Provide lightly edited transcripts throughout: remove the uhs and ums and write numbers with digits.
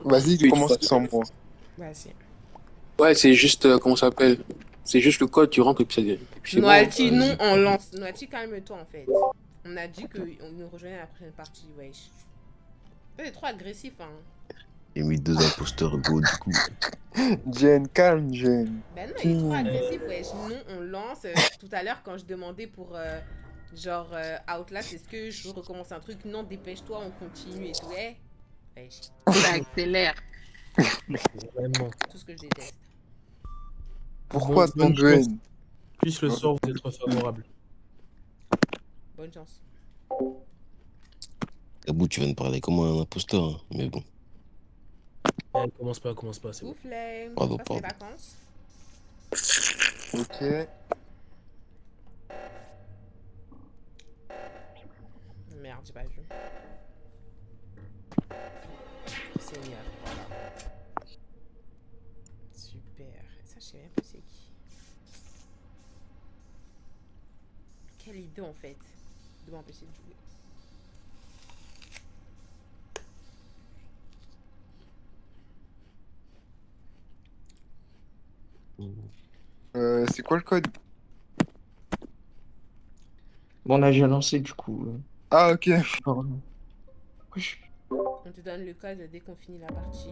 Vas-y, Oui, commence sans moi. Vas-y. ouais, c'est juste, comment ça s'appelle? C'est juste le code, tu rentres et puis c'est bon. Hein. Noalty, non, Vas-y. on lance. Noalty, calme-toi en fait. On a dit qu'on nous rejoignait à la prochaine partie, wesh. T'es trop agressif, hein. J'ai mis deux imposteurs go, du coup. Jen, calme, Jen. Ben non, il est trop Hmm. agressif, wesh. Non, on lance. Tout à l'heure, quand je demandais pour genre Outlast, est-ce que je recommence un truc? Non, dépêche-toi, on continue et tout. Eh, wesh. Ça accélère. Vraiment. Tout ce que je déteste. Pourquoi Bon, tant bonne de chance. haine? Puisse le sort vous être favorable. Bonne chance. Kabou, tu viens de parler comme un imposteur, hein. Mais bon, Commence pas, c'est bon. Ouflame. Pardon, Ça passe les pardon. vacances. Ok. Merde, j'ai pas vu. Seigneur, voilà. Super. Ça, je sais même pas c'est qui. Quelle idée en fait de m'empêcher de jouer. C'est quoi le code? Bon, on a déjà lancé du coup. Ah, ok. Pardon. Wesh. On te donne le code dès qu'on finit la partie.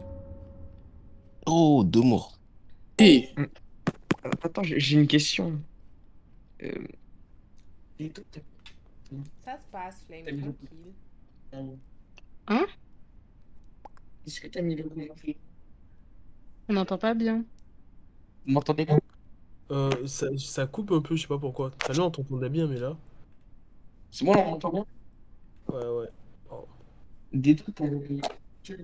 Oh, deux morts. Et, Attends, j'ai une question. Euh, et toi, Ça se passe, Flame, T'as mis le- tranquille. Hein? Est-ce que t'as mis le On n'entend pas bien. Vous m'entendez bien? Ça coupe un peu, je sais pas pourquoi. Tout à l'heure, on t'entendait bien, mais là. C'est moi, on m'entend bien? Ouais. Oh. Des trucs, j'ai dit,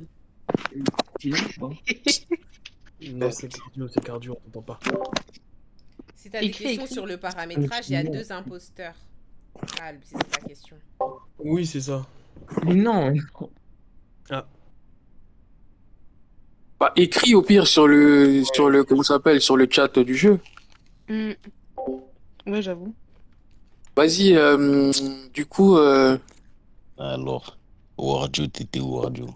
je sais pas. Non, c'est cardio, on t'entend pas. Si t'as des Écris, questions écris. sur le paramétrage, il y a 2 imposteurs. Ah, c'est ça ta question. Oui, c'est ça. Mais non! bah, écris au pire comment ça s'appelle, sur le chat du jeu. Hmm. Ouais, j'avoue. Vas-y, du coup, Alors, Warjo, t'étais où, Warjo?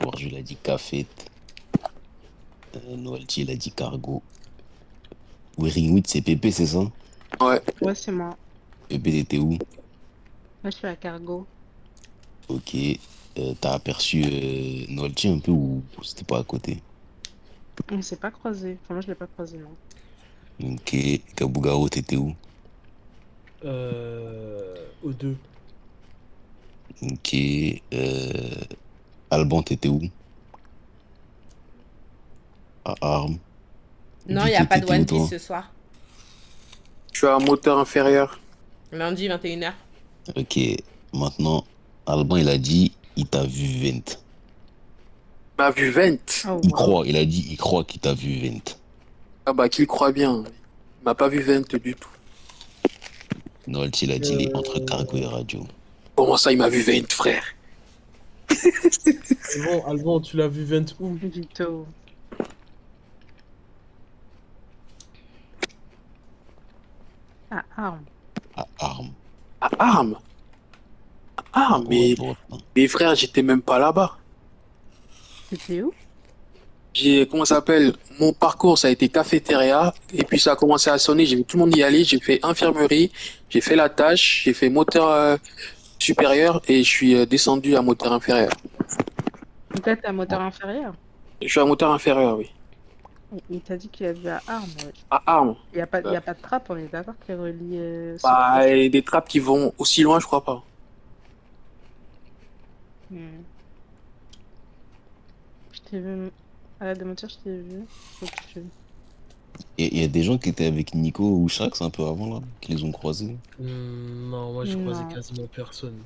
Warjo, il a dit café. Noelty, il a dit cargo. Wearing c'est Pépé, c'est ça? ouais. Ouais, c'est moi. Pépé, t'étais où? Moi, je suis à Cargo. Ok. T'as aperçu Noelty un peu ou c'était pas à côté? On s'est pas croisé. Enfin, moi, je l'ai pas croisé, non. Ok. Kabugaro, t'étais où? Aux deux. Ok. Alban, t'étais où? À Armes. Non, il n'y a Vito, pas de t'étais où, One Piece toi? ce soir. Je suis à moteur inférieur. Lundi, 21h. Ok. Maintenant, Alban, il a dit, il t'a vu Vent. M'a vu 20. Oh, Il wow. croit, il a dit, il croit qu'il t'a vu Vent. Ah bah, qu'il croit bien. Il m'a pas vu 20 du tout. Noël, il a dit, il est entre cargo et radio. Comment ça, il m'a vu 20, frère? Alban, tu l'as vu 20 où? Vito. Ah, arme. À Armes. À Armes. Ah, Ouais, bon. mais frère, j'étais même pas là-bas. C'était où? Comment ça s'appelle? Mon parcours, ça a été cafétéria, et puis ça a commencé à sonner, j'ai vu tout le monde y aller, j'ai fait infirmerie, j'ai fait la tâche, j'ai fait moteur supérieur, et je suis descendu à moteur inférieur. Peut-être à moteur inférieur. Je suis à moteur inférieur, oui. Il t'a dit qu'il a vu à arme, ouais. À Armes. Il n'y a, y a pas de trappe, on est d'accord, qui relie ce Bah, projet. et des trappes qui vont aussi loin, je crois pas. Hmm. Je t'ai vu. Arrête de mentir, je t'ai vu. Faut que tu- Il y a des gens qui étaient avec Nico ou Shax un peu avant, là, qui les ont croisés. Non, moi, je croisais Non. quasiment personne.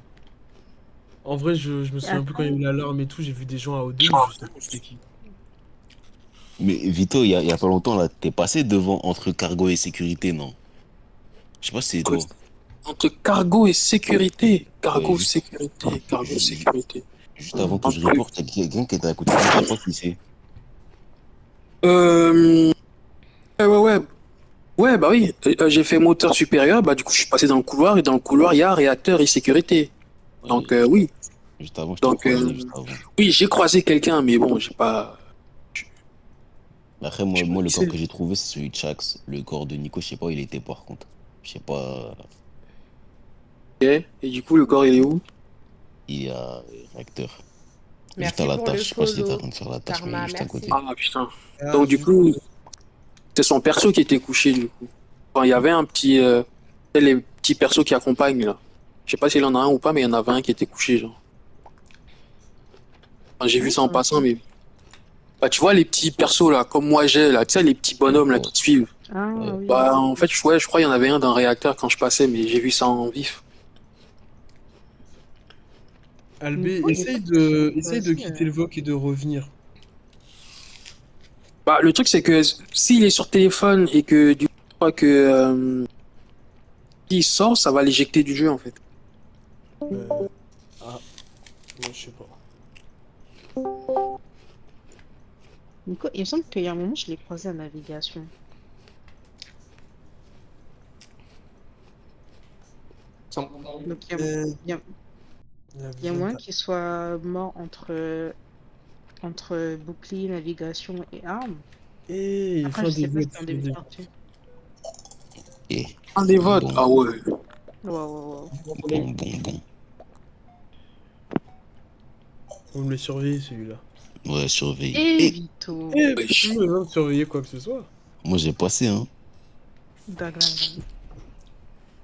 En vrai, je me souviens plus quand il y a Attends. eu l'alarme et tout, j'ai vu des gens à O2, mais je sais pas c'était qui. Mais Vito, il y a pas longtemps, là, t'es passé devant entre cargo et sécurité, non? Je sais pas si c'est toi. Entre cargo et sécurité. Ouais, Cargo, sécurité. Cargo, sécurité. juste avant que je Entre- reporte, il y a quelqu'un qui était à côté de moi, je sais pas qui c'est. Euh... Ouais. Ouais, bah oui. J'ai fait moteur supérieur, bah du coup, je suis passé dans le couloir, et dans le couloir, il y a réacteur et sécurité. Donc, oui. Juste avant, je Donc, t'ai croisé juste avant. oui, j'ai croisé quelqu'un, mais bon, j'ai pas. Après, Je sais pas moi, le qui corps c'est. que j'ai trouvé, c'est celui de Chax. Le corps de Nico, je sais pas où il était par contre. Je sais pas, Ok. Et du coup, le corps, il est où? il y a réacteur. Juste à Merci la pour le tâche. Je sais pas s'il était en follow. train de faire la tâche, mais Karma, juste à merci. côté. Ah, putain. Ah, Donc, du je- coup, c'est son perso qui était couché, du coup. Enfin, il y avait un petit. Les petits persos qui accompagnent, là. Je sais pas s'il en a un ou pas, mais il y en avait un qui était couché, genre. Enfin, j'ai vu ça en passant, mais. Bah, tu vois, les petits persos, là, comme moi j'ai, là, tu sais, les petits bonhommes, là, Ouais, qui te suivent. Ah ouais. oui. Bah, en fait, ouais, je crois qu'il y en avait un dans le réacteur quand je passais, mais j'ai vu ça en vif. Albé, Nico, il est essaye de aussi, quitter le VOC et de revenir. Bah, le truc, c'est que s'il est sur téléphone et que, du coup, je crois que, s'il sort, ça va l'éjecter du jeu, en fait. Ah, moi, je sais pas. Nico, il me semble qu'il y a un moment, je l'ai croisé en navigation. Sans- Donc il y a, La il y a viande. moyen qu'il soit mort entre bouclier, navigation et armes. Et Après, fin je des sais pas si votes. c'est en début de partie. Et Un des votes. bon, Ah ouais. Wow. bon. On me le surveiller celui-là. Ouais, surveille. Et Et Vito. Eh, Wesh. plus besoin de surveiller quoi que ce soit. moi, j'ai passé, hein. Daglang.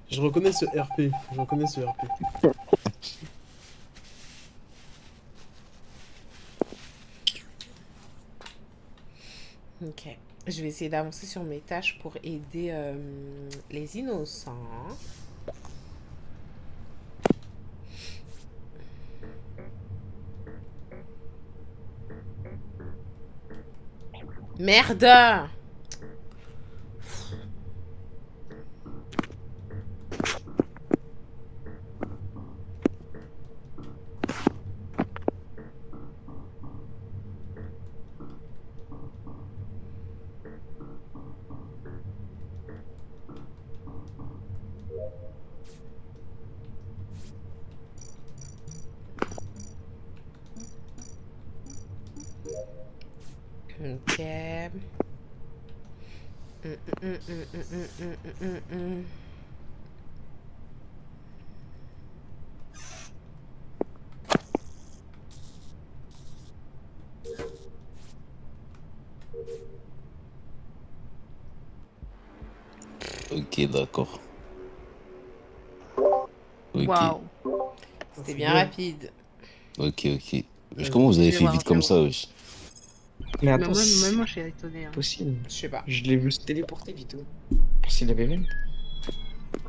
Je reconnais ce RP. Je reconnais ce RP. Ok. Je vais essayer d'avancer sur mes tâches pour aider les innocents. Merde! Ok. Hum, hum, hum, hum, hum, hum, hum, hum, hum. Ok, d'accord. Ok, Waouh. C'était bien rapide. ok. Mais comment vous avez Je vais fait voir vite comme Géo. ça, wesh? Mais Mais attends, moi, c'est même moi, je suis étonné. Hein. possible. Je sais pas. Je l'ai vu se téléporter, Vito. Parce qu'il avait même.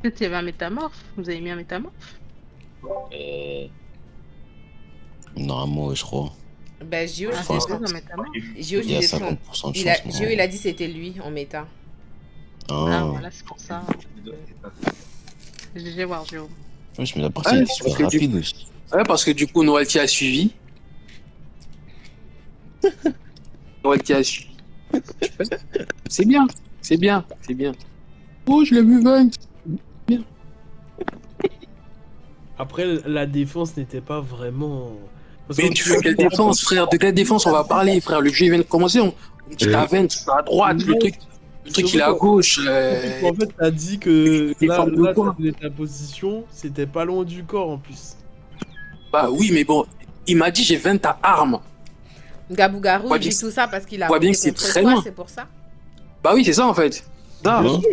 Peut-être qu'il y avait un métamorphe. Vous avez mis un métamorphe? Euh... Normalement, ouais, je crois. Bah, Gio, je Ah, disais c'est Enfin, son... peut-être un métamorphe. Gio, je il y a disais son... 50% de chance, Gio, il normalement. a dit c'était lui en méta. Ah, Ah, voilà, c'est pour ça. Je vais voir Géo. wesh, mais la partie Ouais, elle était parce super que du rapide, wesh. ouais, parce que du coup, Noël a suivi. Noël a suivi. C'est bien. C'est bien. C'est bien. Oh, je l'ai vu vaincre. Bien. Après, la défense n'était pas vraiment. Parce Mais que tu fais quelle défense, frère? De quelle défense on va parler, frère? Le jeu il vient de commencer. On dit t'as 20, tu vas à droite. Le truc il est à gauche. En fait, t'as dit que Des là, formes de là, quoi? c'était ta position, c'était pas loin du corps en plus. Bah oui, mais bon, il m'a dit j'ai 20 à armes. Gabougarou, Ouais, il dit bien- tout ça parce qu'il a ouais, bien voté que c'est contre très toi, loin. c'est pour ça? Bah oui, c'est ça en fait. Ça. Bien Hein? sûr.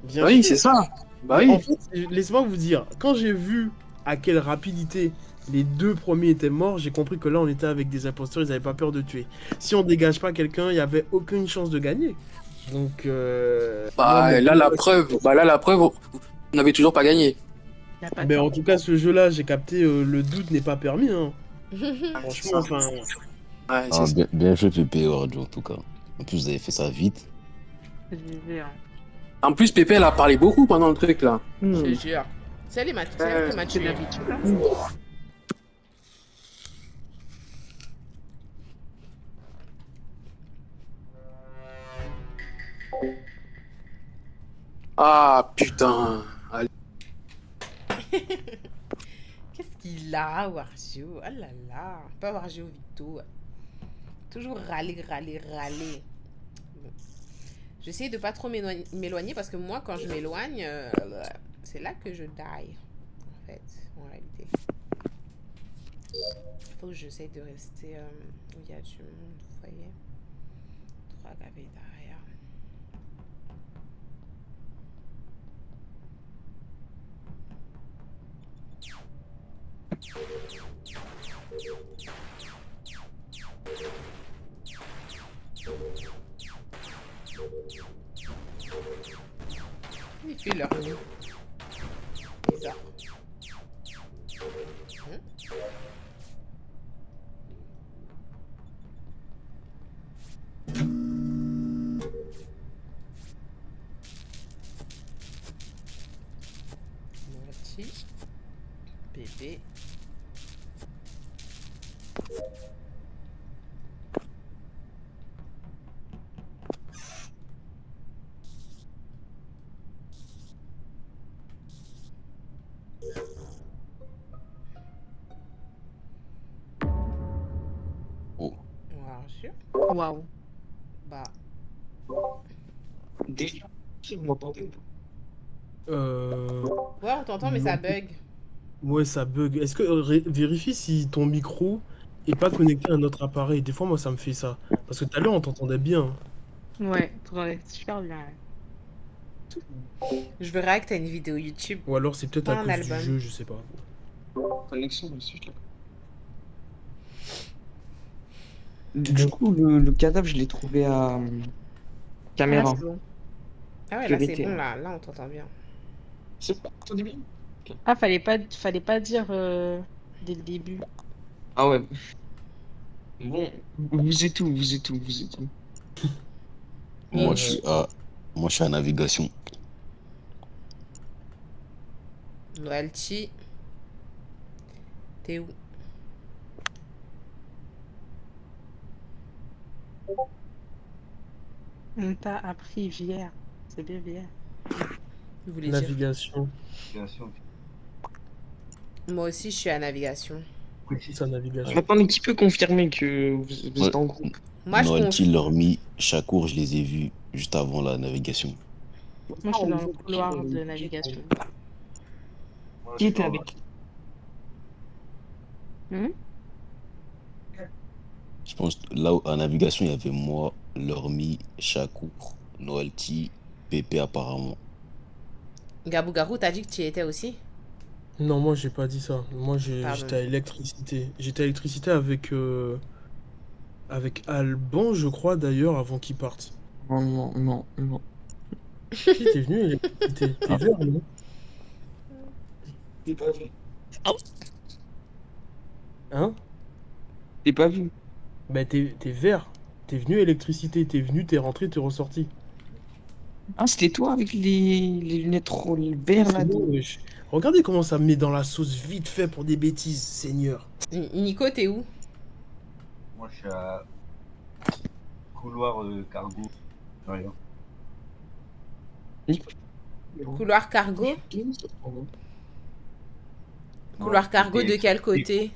Bien Bah oui, sûr. c'est ça. Bah Mais oui. en fait, laissez-moi vous dire, quand j'ai vu à quelle rapidité les deux premiers étaient morts, j'ai compris que là on était avec des imposteurs, ils avaient pas peur de tuer. Si on dégage pas quelqu'un, il y avait aucune chance de gagner. Donc moi, Bah là la preuve, vous n'avez toujours pas gagné. Il a pas mais de en tout cas ce jeu-là, j'ai capté le doute n'est pas permis. Hein. Franchement, enfin, Ouais, Ah, c'est ça. bien joué, Pépé, Ordio, en tout cas. En plus, vous avez fait ça vite. Je vais, hein. En plus, Pépé elle a parlé beaucoup pendant le truc là. Je te jure. C'est elle qui m'a C'est tué. d'habitude. Hein. Ah putain. Allez. Qu'est-ce qu'il a, Warzio? Oh là là. Pas Warzio, Vito. Toujours râler. Bon. J'essaie de pas trop m'éloigner parce que moi, quand je m'éloigne, c'est là que je die. En fait, en réalité. Faut que j'essaie de rester où il y a du monde, vous voyez. 3 gravés derrière. Il fait leur nid. Bizarre. Morty. Bébé. Oh. Warzio. Waouh. Bah. Déjà, si vous m'entendez. Ouais, on t'entend, mais ça bug. Ouais, ça bug. Est-ce que vérifie si ton micro est pas connecté à un autre appareil? Des fois, moi, ça me fait ça. Parce que tout à l'heure, on t'entendait bien. Ouais, t'entendais super bien. Je verrai que t'as une vidéo YouTube. Ou alors, c'est peut-être Pas à un cause album. du jeu, je sais pas. Connexion aussi, je l'ai. Du coup, le cadavre, je l'ai trouvé à Ah, caméra. c'est bon. Ah ouais, là c'est Vérité. bon, là on t'entend bien. C'est pas entendu bien? Ah, fallait pas dire dès le début. Ah ouais. Bon, vous êtes où? Moi, je suis à navigation. Noalti. T'es où? On t'a appris hier. C'est bien hier. Vous voulez dire? Navigation. Moi aussi je suis à navigation. C'est à navigation. Attendez, qui peut confirmer que vous êtes en groupe? Moi je Noalty, conf... Lormi, Chakour, je les ai vus juste avant la navigation. Moi, je suis dans le couloir de navigation. Qui était avec? Je pense que là, à navigation, il y avait moi, Lormi, Chakour, Noalty, Pépé apparemment. Gabou Garou, t'as dit que tu y étais aussi? Non, moi, j'ai pas dit ça. Moi, Pardon. j'étais à électricité. J'étais à électricité avec, avec Alban, je crois, d'ailleurs, avant qu'il parte. Non. Si, t'es venu à électricité. T'es vert, non? T'es pas vu. Hein? T'es pas vu. Bah, t'es vert. T'es venu à électricité. T'es venu, t'es rentré, t'es ressorti. Ah, c'était toi avec les lunettes vertes là. C'est bon, wesh. Regardez comment ça me met dans la sauce vite fait pour des bêtises, Seigneur. Nico, t'es où? Moi, je suis à couloir cargo. Rien. Couloir cargo? Couloir cargo de quel côté?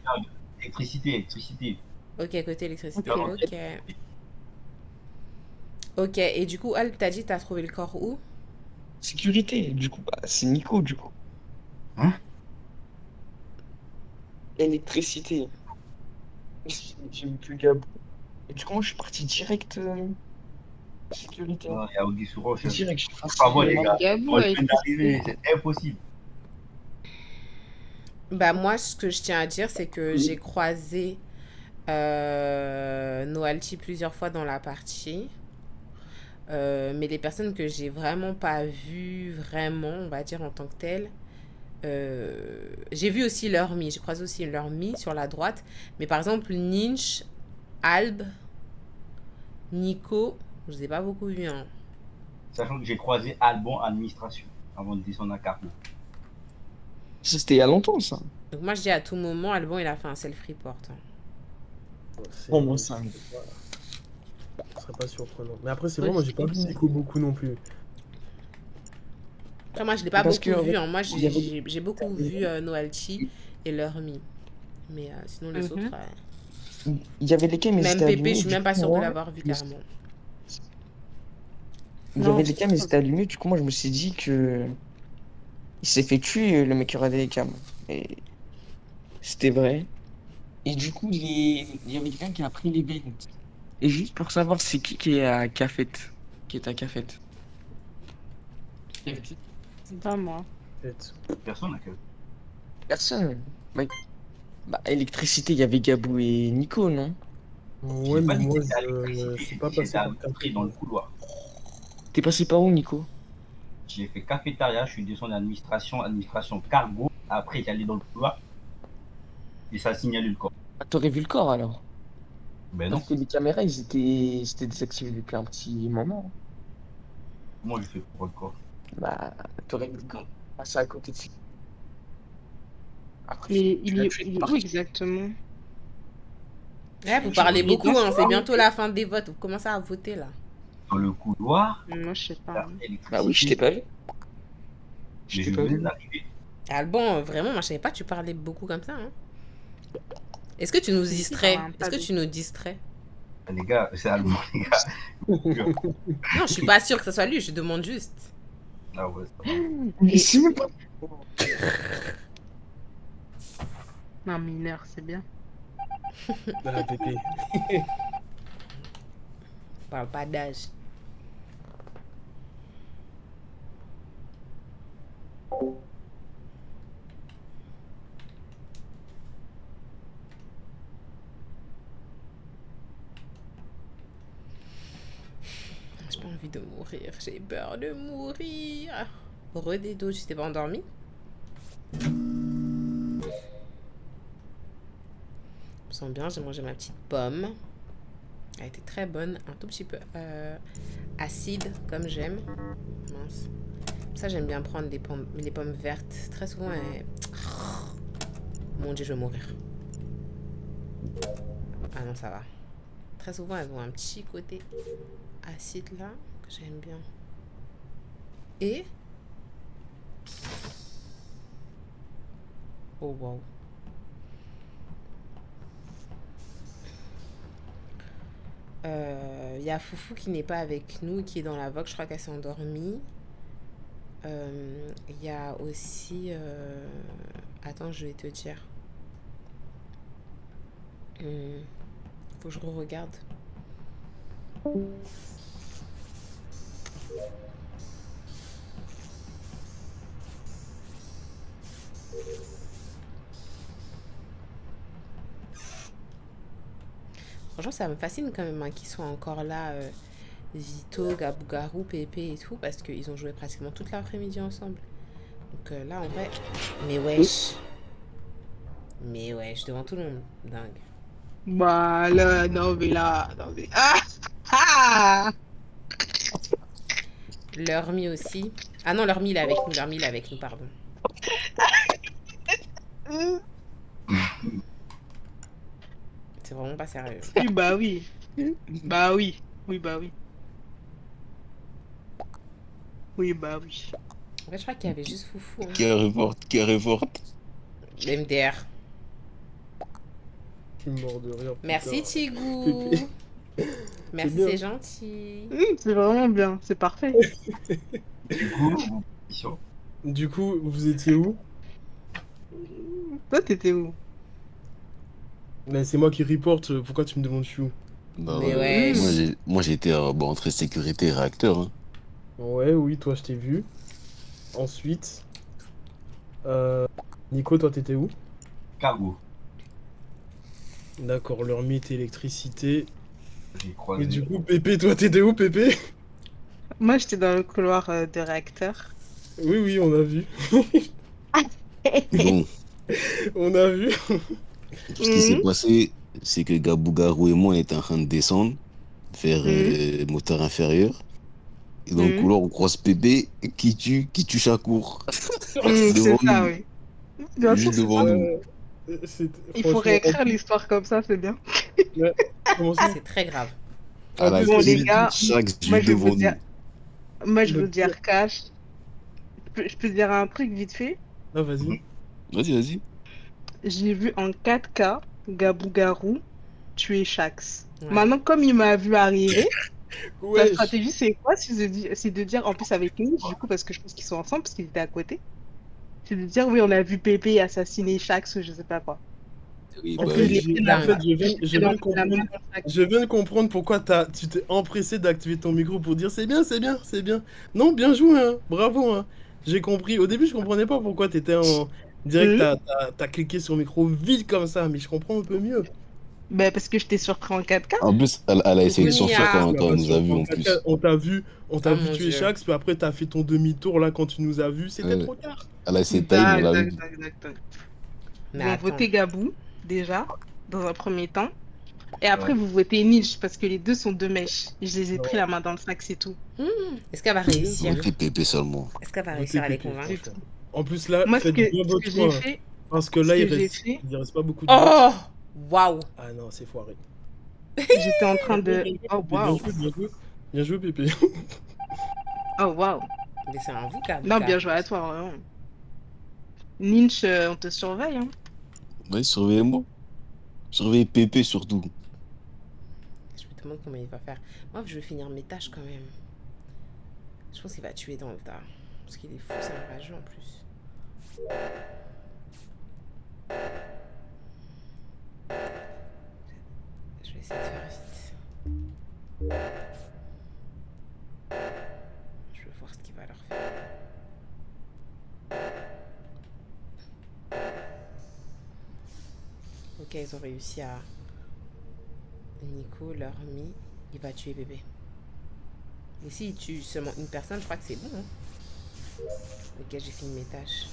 Électricité. Ok, côté électricité, Ok. ok. Ok, et du coup, Al, t'as dit t'as trouvé le corps où? Sécurité, du coup, bah, c'est Nico, du coup. Hein? Électricité. J'ai vu que Gabou. Et du coup, moi, je suis parti direct. Sécurité. Il y a Audi sur Roche. Direct, je suis parti. Pas moi, les gars. Gabou, Moi, je avec viens d'arriver. C'est impossible. Bah moi, ce que je tiens à dire, c'est que j'ai croisé Noalty plusieurs fois dans la partie. Mais les personnes que j'ai vraiment pas vues, vraiment, on va dire en tant que telles, j'ai vu aussi Lormi. J'ai croisé aussi Lormi sur la droite. Mais par exemple, Ninch, Alb, Nico, je les ai pas beaucoup vus. Hein. Sachant que j'ai croisé Albon administration avant de descendre à Cargo. Ça, c'était il y a longtemps, ça. Donc moi, je dis à tout moment, Albon, il a fait un self-report. Hein. Oh, moi, ça. Ce serait pas surprenant. Mais après, c'est Ouais, vrai, moi, c'est j'ai pas comme vu ça. Nico beaucoup non plus. Après, moi, je l'ai pas Parce beaucoup que, vu. Hein. Moi, il y avait- j'ai beaucoup vu Noalty. et Lurmy. Mais sinon, les autres. Il y avait les cams, ils Même étaient Pépé, allumés. je suis du même pas coup, sûre de moi, l'avoir vu je me- carrément. Il y Non, avait les cams, ils étaient allumés. Du coup, moi, je me suis dit que il s'est fait tuer, le mec qui regardait les cams. Et c'était vrai. Et du coup, il y avait quelqu'un qui a pris les bêtes. Et juste pour savoir, c'est qui est à Cafette? Qui est à Cafette? c'est pas moi. Peut-être. Personne n'a que. Personne. Bah, électricité, il y avait Gabou et Nico, non? Ouais, J'ai pas mais dit que moi, c'était à je l'électricité, suis j'ai pas dit que passé j'étais à par l'entrée dans le couloir. T'es passé par où, Nico? J'ai fait cafétéria, je suis descendu administration, administration cargo. Après, j'allais dans le couloir et ça a signalé le corps. Ah, t'aurais vu le corps alors? Ben non, Parce que les caméras, c'était désactivé depuis un petit moment. moi je fais pour le corps. Bah, t'aurais vu le corps. Passer à côté de ça. Après, Mais tu l'as tué il est où partout. exactement? Ouais, vous Je- parlez Il est beaucoup, dans hein, ce c'est couloir. bientôt la fin des votes. Vous commencez à voter là. Dans le couloir, Moi, je sais la pas. électricité. Bah oui, je t'ai pas vu. Je Mais t'ai je pas venais vu. d'arriver. Alban, vraiment, moi je savais pas que tu parlais beaucoup comme ça. Hein. Est-ce que tu nous Si, distrais? parle un Est-ce que peu. tu nous distrais? Les gars, c'est allemand, les gars. Non, je suis pas sûre que ce soit lui, je demande juste. Ah ouais, ça va. Mais c'est même pas. Un mineur, c'est bien. Ah, Pépé. On parle pas d'âge. J'ai pas envie de mourir, j'ai peur de mourir. Redédo, tu t'es pas endormi? Je me sens bien, j'ai mangé ma petite pomme. Elle était très bonne, un tout petit peu acide, comme j'aime. Mince. Ça, j'aime bien prendre les pommes vertes. Très souvent, elles... Mon Dieu, je vais mourir. Ah non, ça va. Très souvent, elles ont un petit côté acide là, que j'aime bien. Et... Oh, wow. Y a Foufou qui n'est pas avec nous, qui est dans la vogue. Je crois qu'elle s'est endormie. Y a aussi... Attends, je vais te dire. Faut que je re-regarde. Franchement, ça me fascine quand même hein, qu'ils soient encore là, Vito, Gabougarou, Pépé et tout, parce qu'ils ont joué pratiquement toute l'après-midi ensemble. Donc là, en vrai... Mais wesh. Mais wesh, devant tout le monde. Dingue. Bah là, non mais là, non mais... Ah! Ah! Lurmy aussi. Ah non, Lurmy, il est avec nous. Lurmy, il est avec nous, pardon. C'est vraiment pas sérieux. Oui, bah oui. Bah oui. Oui, bah oui. Oui, bah oui. En fait, je crois qu'il y avait juste Foufou. Hein. Qui reporte. MDR. Je suis mort de rire. Merci, putain. Tigou. Pépé. Merci, bien. c'est gentil. C'est vraiment bien, c'est parfait. Du coup, mission. Du coup, vous étiez où? Toi, t'étais où? Mais c'est moi qui reporte, pourquoi tu me demandes je suis où? Bah Mais ouais. ouais. Moi j'étais entre sécurité et réacteur. Hein. Ouais, oui, toi je t'ai vu. Ensuite, Nico, toi t'étais où? Cargo. D'accord, leur mythe électricité. J'ai Et croisé. du coup, Pépé, toi t'étais où, Pépé? Moi, j'étais dans le couloir de réacteur. Oui, oui, on a vu. Bon, On a vu. ce qui s'est passé, c'est que Gabougarou et moi on était en train de descendre vers moteur inférieur. Et dans le couloir, on croise Pépé qui tue Chakour. C'est Devant ça, nous. oui. Bien sûr, Juste c'est devant ça. nous. Il faut réécrire l'histoire comme ça, c'est bien. Comment ça? C'est très grave. À la Bon, les pile, gars, chaque moi, jeu je vais vous devant dire... nous. Moi, je veux Le dire je peux dire un truc vite fait. Ah, vas-y. Vas-y. j'ai vu en 4K Gabou Garou tuer Shax. Ouais. Maintenant, comme il m'a vu arriver, sa Ouais. stratégie, c'est quoi? C'est de dire, en plus avec lui, du coup, parce que je pense qu'ils sont ensemble, parce qu'ils étaient à côté. C'est de dire, oui, on a vu Pépé assassiner Shax ou je sais pas quoi. Oui, En bah fait, oui. en fait, je viens C'est de dans la comprendre. main de Shax. Je viens de comprendre pourquoi tu t'es empressé d'activer ton micro pour dire c'est bien, c'est bien, c'est bien. Non, bien joué, hein. Bravo, hein. J'ai compris. Au début, je comprenais pas pourquoi t'étais en direct, t'as cliqué sur le micro vite comme ça, mais je comprends un peu mieux. Ben, parce que je t'ai surpris en 4K. En plus, elle a essayé de Sonia. s'enfuir quand Tu elle m'as nous a pas vus en surpris. plus. On t'a Oh vu mon tuer Dieu. Shax, puis après t'as fait ton demi-tour là quand tu nous as vus, c'était trop tard. Elle a essayé de tailler, mais on l'a vu. Mais Bon, attends. votez Gabou, déjà, dans un premier temps. Et après, vous votez Niche, parce que les deux sont deux mèches. Je les ai pris la main dans le sac, c'est tout. Est-ce qu'elle va réussir? Votez Pépé seulement. Est-ce qu'elle va Votez réussir à les Pépé, convaincre? franchement. En plus là, Moi, ce faites que, bien ce votre que choix, j'ai hein. fait, Parce que ce là, que il j'ai reste, fait, il reste pas beaucoup de votes. Oh! Waouh! Ah non, c'est foiré. j'étais en train de... Oh, Bien waouh. joué, bien joué. Bien joué, Pépé. Oh, waouh. Mais c'est un vous, Gabou. Non, bien joué à toi, vraiment. Ninch, on te surveille, hein. Ouais, surveillez-moi. Surveillez Pépé surtout. Je me demande comment il va faire. Moi, je vais finir mes tâches quand même. Je pense qu'il va tuer dans le tas. Parce qu'il est fou, c'est un rageux en plus. Je vais essayer de faire vite. Je veux voir ce qu'il va leur faire. Ok, ils ont réussi à... Nico leur mis. Il va tuer bébé. Et s'il tue seulement une personne, je crois que c'est bon. Hein. Ok, j'ai fini mes tâches.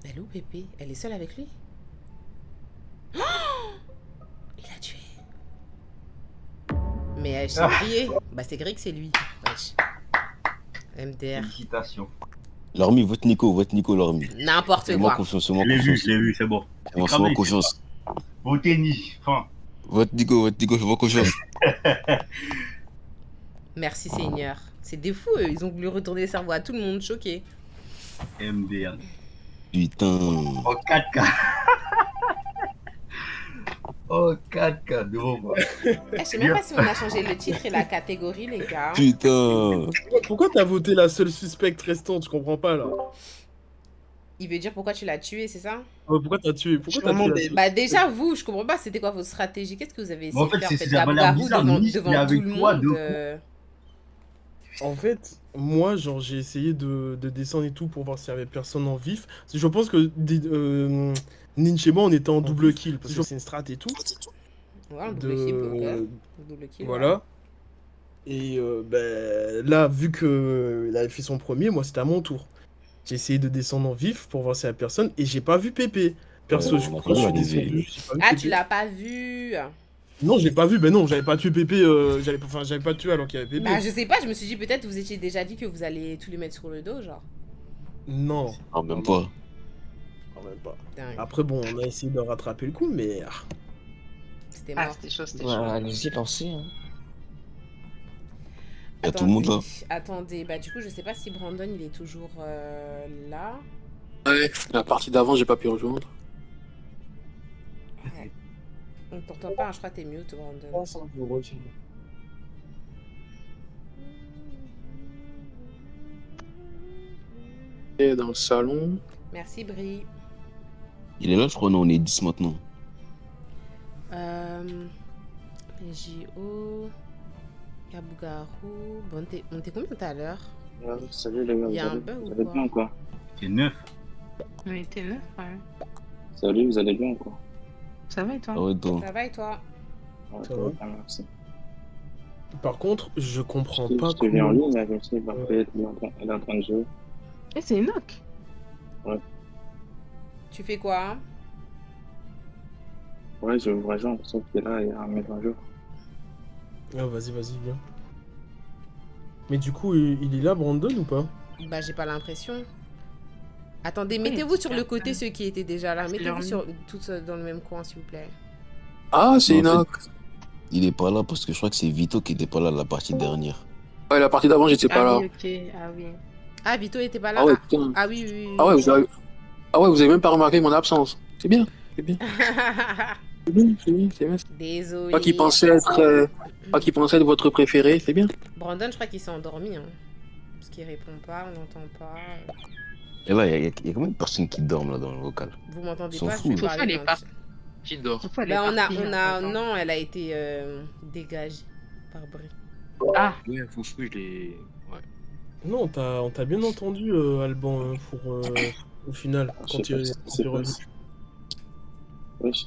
Elle est où Pépé? Elle est seule avec lui? Oh, il a tué. Mais c'est grillé. Bah c'est gris que c'est lui. Wesh. MDR. Félicitations. Lormi, vote Nico, Lormi. N'importe Fais-moi quoi. confiance, Je l'ai vu, c'est bon. Fais-moi confiance. Votez Niche. Enfin, Vote Nico, fais-moi confiance. Merci Seigneur. C'est des fous eux. Ils ont voulu retourner le cerveau à tout le monde. Choqué. MDR. Putain. En 4K. Oh, 4K, devant moi. Je sais même pas si on a changé le titre et la catégorie les gars. Putain. Pourquoi t'as voté la seule suspecte restante? Je comprends pas là. Il veut dire pourquoi tu l'as tué, c'est ça? Pourquoi t'as tué? Pourquoi t'as tué la seule Bah déjà vous, je comprends pas, c'était quoi votre stratégie? Qu'est-ce que vous avez essayé En fait, de faire? c'est Faites ça, Gabou bizarre, devant Niche, il est tout avec le toi, monde. de En fait, moi, genre, j'ai essayé de descendre et tout pour voir s'il y avait personne en vif. Parce que je pense que Ninch et moi, on était en double kill, parce que c'est une strat et tout. Ouais, un double kill, ok. Double kill, Voilà. ouais. Et ben, là, vu qu'il avait fait son premier, moi, c'était à mon tour. J'ai essayé de descendre en vif pour voir s'il y avait personne, et j'ai pas vu Pépé. Perso, on a quand je suis pas vu descendu, j'ai pas vu Ah, Pépé. tu l'as pas vu? Non, je l'ai pas vu, ben non, j'avais pas tué Pépé, j'avais pas tué alors qu'il y avait Pépé. Bah je sais pas, je me suis dit peut-être vous étiez déjà dit que vous allez tous les mettre sur le dos, genre. Non. Ah, même pas. Quand même pas. Dingue. Après, bon, on a essayé de rattraper le coup, mais... C'était Ah, mort. c'était chaud, c'était Ouais, chaud. allez-y, lancez. Hein. Il y a tout le monde là. Attendez, bah du coup je sais pas si Brandon il est toujours là. Ouais, la partie d'avant, j'ai pas pu rejoindre. Ouais. On t'entend pas, hein, je crois que t'es mute Brandon. Et dans le salon. Merci Brie. Il est là, je crois, non, on est 10 maintenant. PJO. Gabou-Garou. Bon, on était combien tout à l'heure? Salut les gars, Il y a un vous bug ou allez quoi? bien ou quoi? C'est 9. On était neuf, ouais. Salut, vous allez bien ou quoi? Ça va et toi? Ah ouais, toi. Ça va et toi? Ouais, Ça va? bien, merci. Par contre, je comprends Je pas te viens en comment... ligne, là, je sais, elle est en train de jouer. Eh, c'est Enoch. Tu fais quoi? Ouais, je vous rejoins, sauf que là, il y a un mec un jour. Ah, vas-y, viens. Mais du coup, il est là, Brandon, ou pas? Bah j'ai pas l'impression. Attendez, mettez-vous sur le côté ceux qui étaient déjà là. Mettez-vous tous dans le même coin s'il vous plaît. Ah, c'est Non, en Enoch. Il est pas là parce que je crois que c'est Vito qui était pas là la partie dernière. Ouais, la partie d'avant, j'étais pas Ah là. oui, ok, ah oui. Ah Vito était pas là? Ah ouais, putain. Ah oui. Ah ouais, vous avez... Ah ouais, vous avez même pas remarqué mon absence. C'est bien, c'est bien. C'est bien, c'est bien, c'est bien. Désolé. Pas qui pensait être votre préféré, c'est bien. Brandon, je crois qu'il s'est endormi. Hein. Parce qu'il répond pas, on n'entend pas. Et là, il y a combien de personnes qui dorment là dans le vocal? Vous m'entendez Ils sont pas, je fous, vais là. Faut pas parler les dans pas. Qui dort? Faut pas les Ben, parties, hein, attends. non, elle a été dégagée par Brie. Ah, Ouais, Foufou, il est. Ouais. Non, on t'a bien entendu, Alban, hein, pour, au final, Je sais quand pas il ce quand qui il s'est est revenu. passé. Wesh.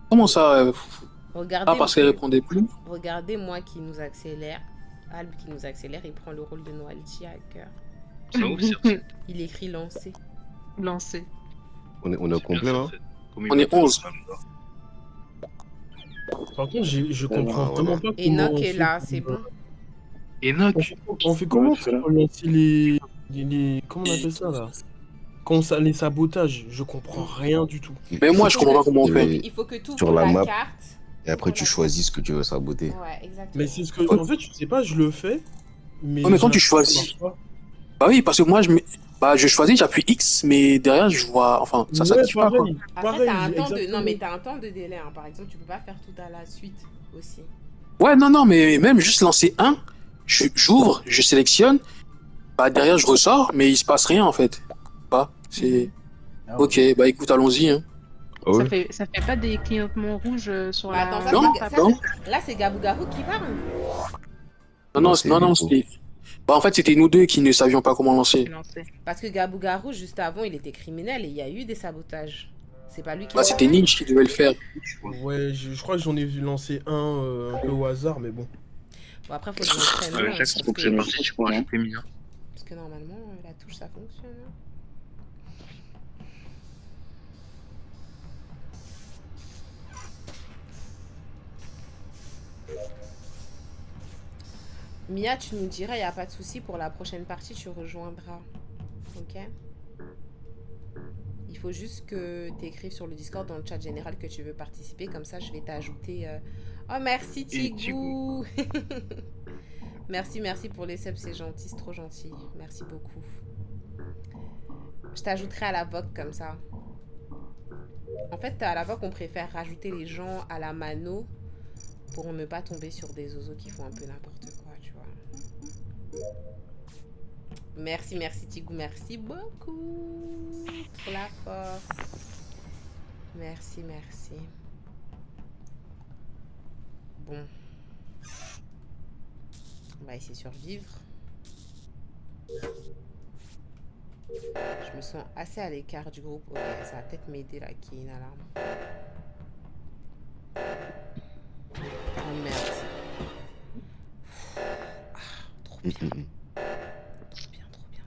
Comment ça Regardez, Ah, parce qu'elle répondait plus. regardez moi qui nous accélère. Alb qui nous accélère, il prend le rôle de Noalty à cœur. Ça ouf, c'est Il écrit lancer. lancé. On est complet là? On est 11. Par contre, je comprends Ah, vraiment voilà. pas comment Enoch on est fait là, pour, c'est bon. Enoch. On fait comment Ouais, je suis là. pour lancer comment on appelle ça là? Les sabotages, je comprends rien du tout. Mais moi, je comprends pas comment on fait. Il faut que tu Sur ouvres la la map. carte. Et après, tu choisis ce que tu veux saboter. Ouais, exactement. Mais c'est ce que. En fait, je sais pas, je le fais. Mais, Ouais, mais quand tu j'ai l'impression que ça choisis. marche pas. Bah oui, parce que moi, je choisis, j'appuie X, mais derrière, je vois. Enfin, ça Ouais, s'active pas, quoi. pareil. Après, Pareil, t'as un temps de... exactement. Non, mais t'as un temps de délai. Hein. Par exemple, tu peux pas faire tout à la suite aussi. Ouais, non, mais même juste lancer un, j'ouvre, je sélectionne, bah derrière, je ressors, mais il se passe rien, en fait. Pas. C'est. Ah, ouais. Ok, bah écoute, allons-y, hein. Ah ouais? Ça fait pas des clignotements rouges sur Bah, la attends, Non, non. là, c'est Gabou Garou qui parle. Non, c'est non, Nico. c'était. Bah en fait, c'était nous deux qui ne savions pas comment lancer. lancé. Parce que Gabou Garou, juste avant, il était criminel et il y a eu des sabotages. C'est pas lui qui Bah l'a c'était fait. Ninja qui devait le faire. Ouais, je crois que j'en ai vu lancer un peu au hasard, mais bon. Bon, après, faut de l'entraînement. Ouais, hein, Jacques, parce, faut que que... je Merci, tu crois, je t'ai mis. parce que normalement, la touche, ça fonctionne. Hein. Mia, tu nous diras, il n'y a pas de souci, pour la prochaine partie, tu rejoindras. Ok? Il faut juste que tu écrives sur le Discord, dans le chat général, que tu veux participer. Comme ça, je vais t'ajouter... Oh, merci Tigou. Merci pour les subs, c'est gentil, c'est trop gentil. Merci beaucoup. Je t'ajouterai à la VOC comme ça. En fait, à la VOC, on préfère rajouter les gens à la mano pour ne pas tomber sur des oiseaux qui font un peu n'importe quoi, tu vois. Merci Tigou, merci beaucoup pour la force. Merci. Bon. On va essayer de survivre. Je me sens assez à l'écart du groupe. Ok, ça va peut-être m'aider là qu'il y ait une alarme. Oh merde. Ah, trop bien. Trop bien.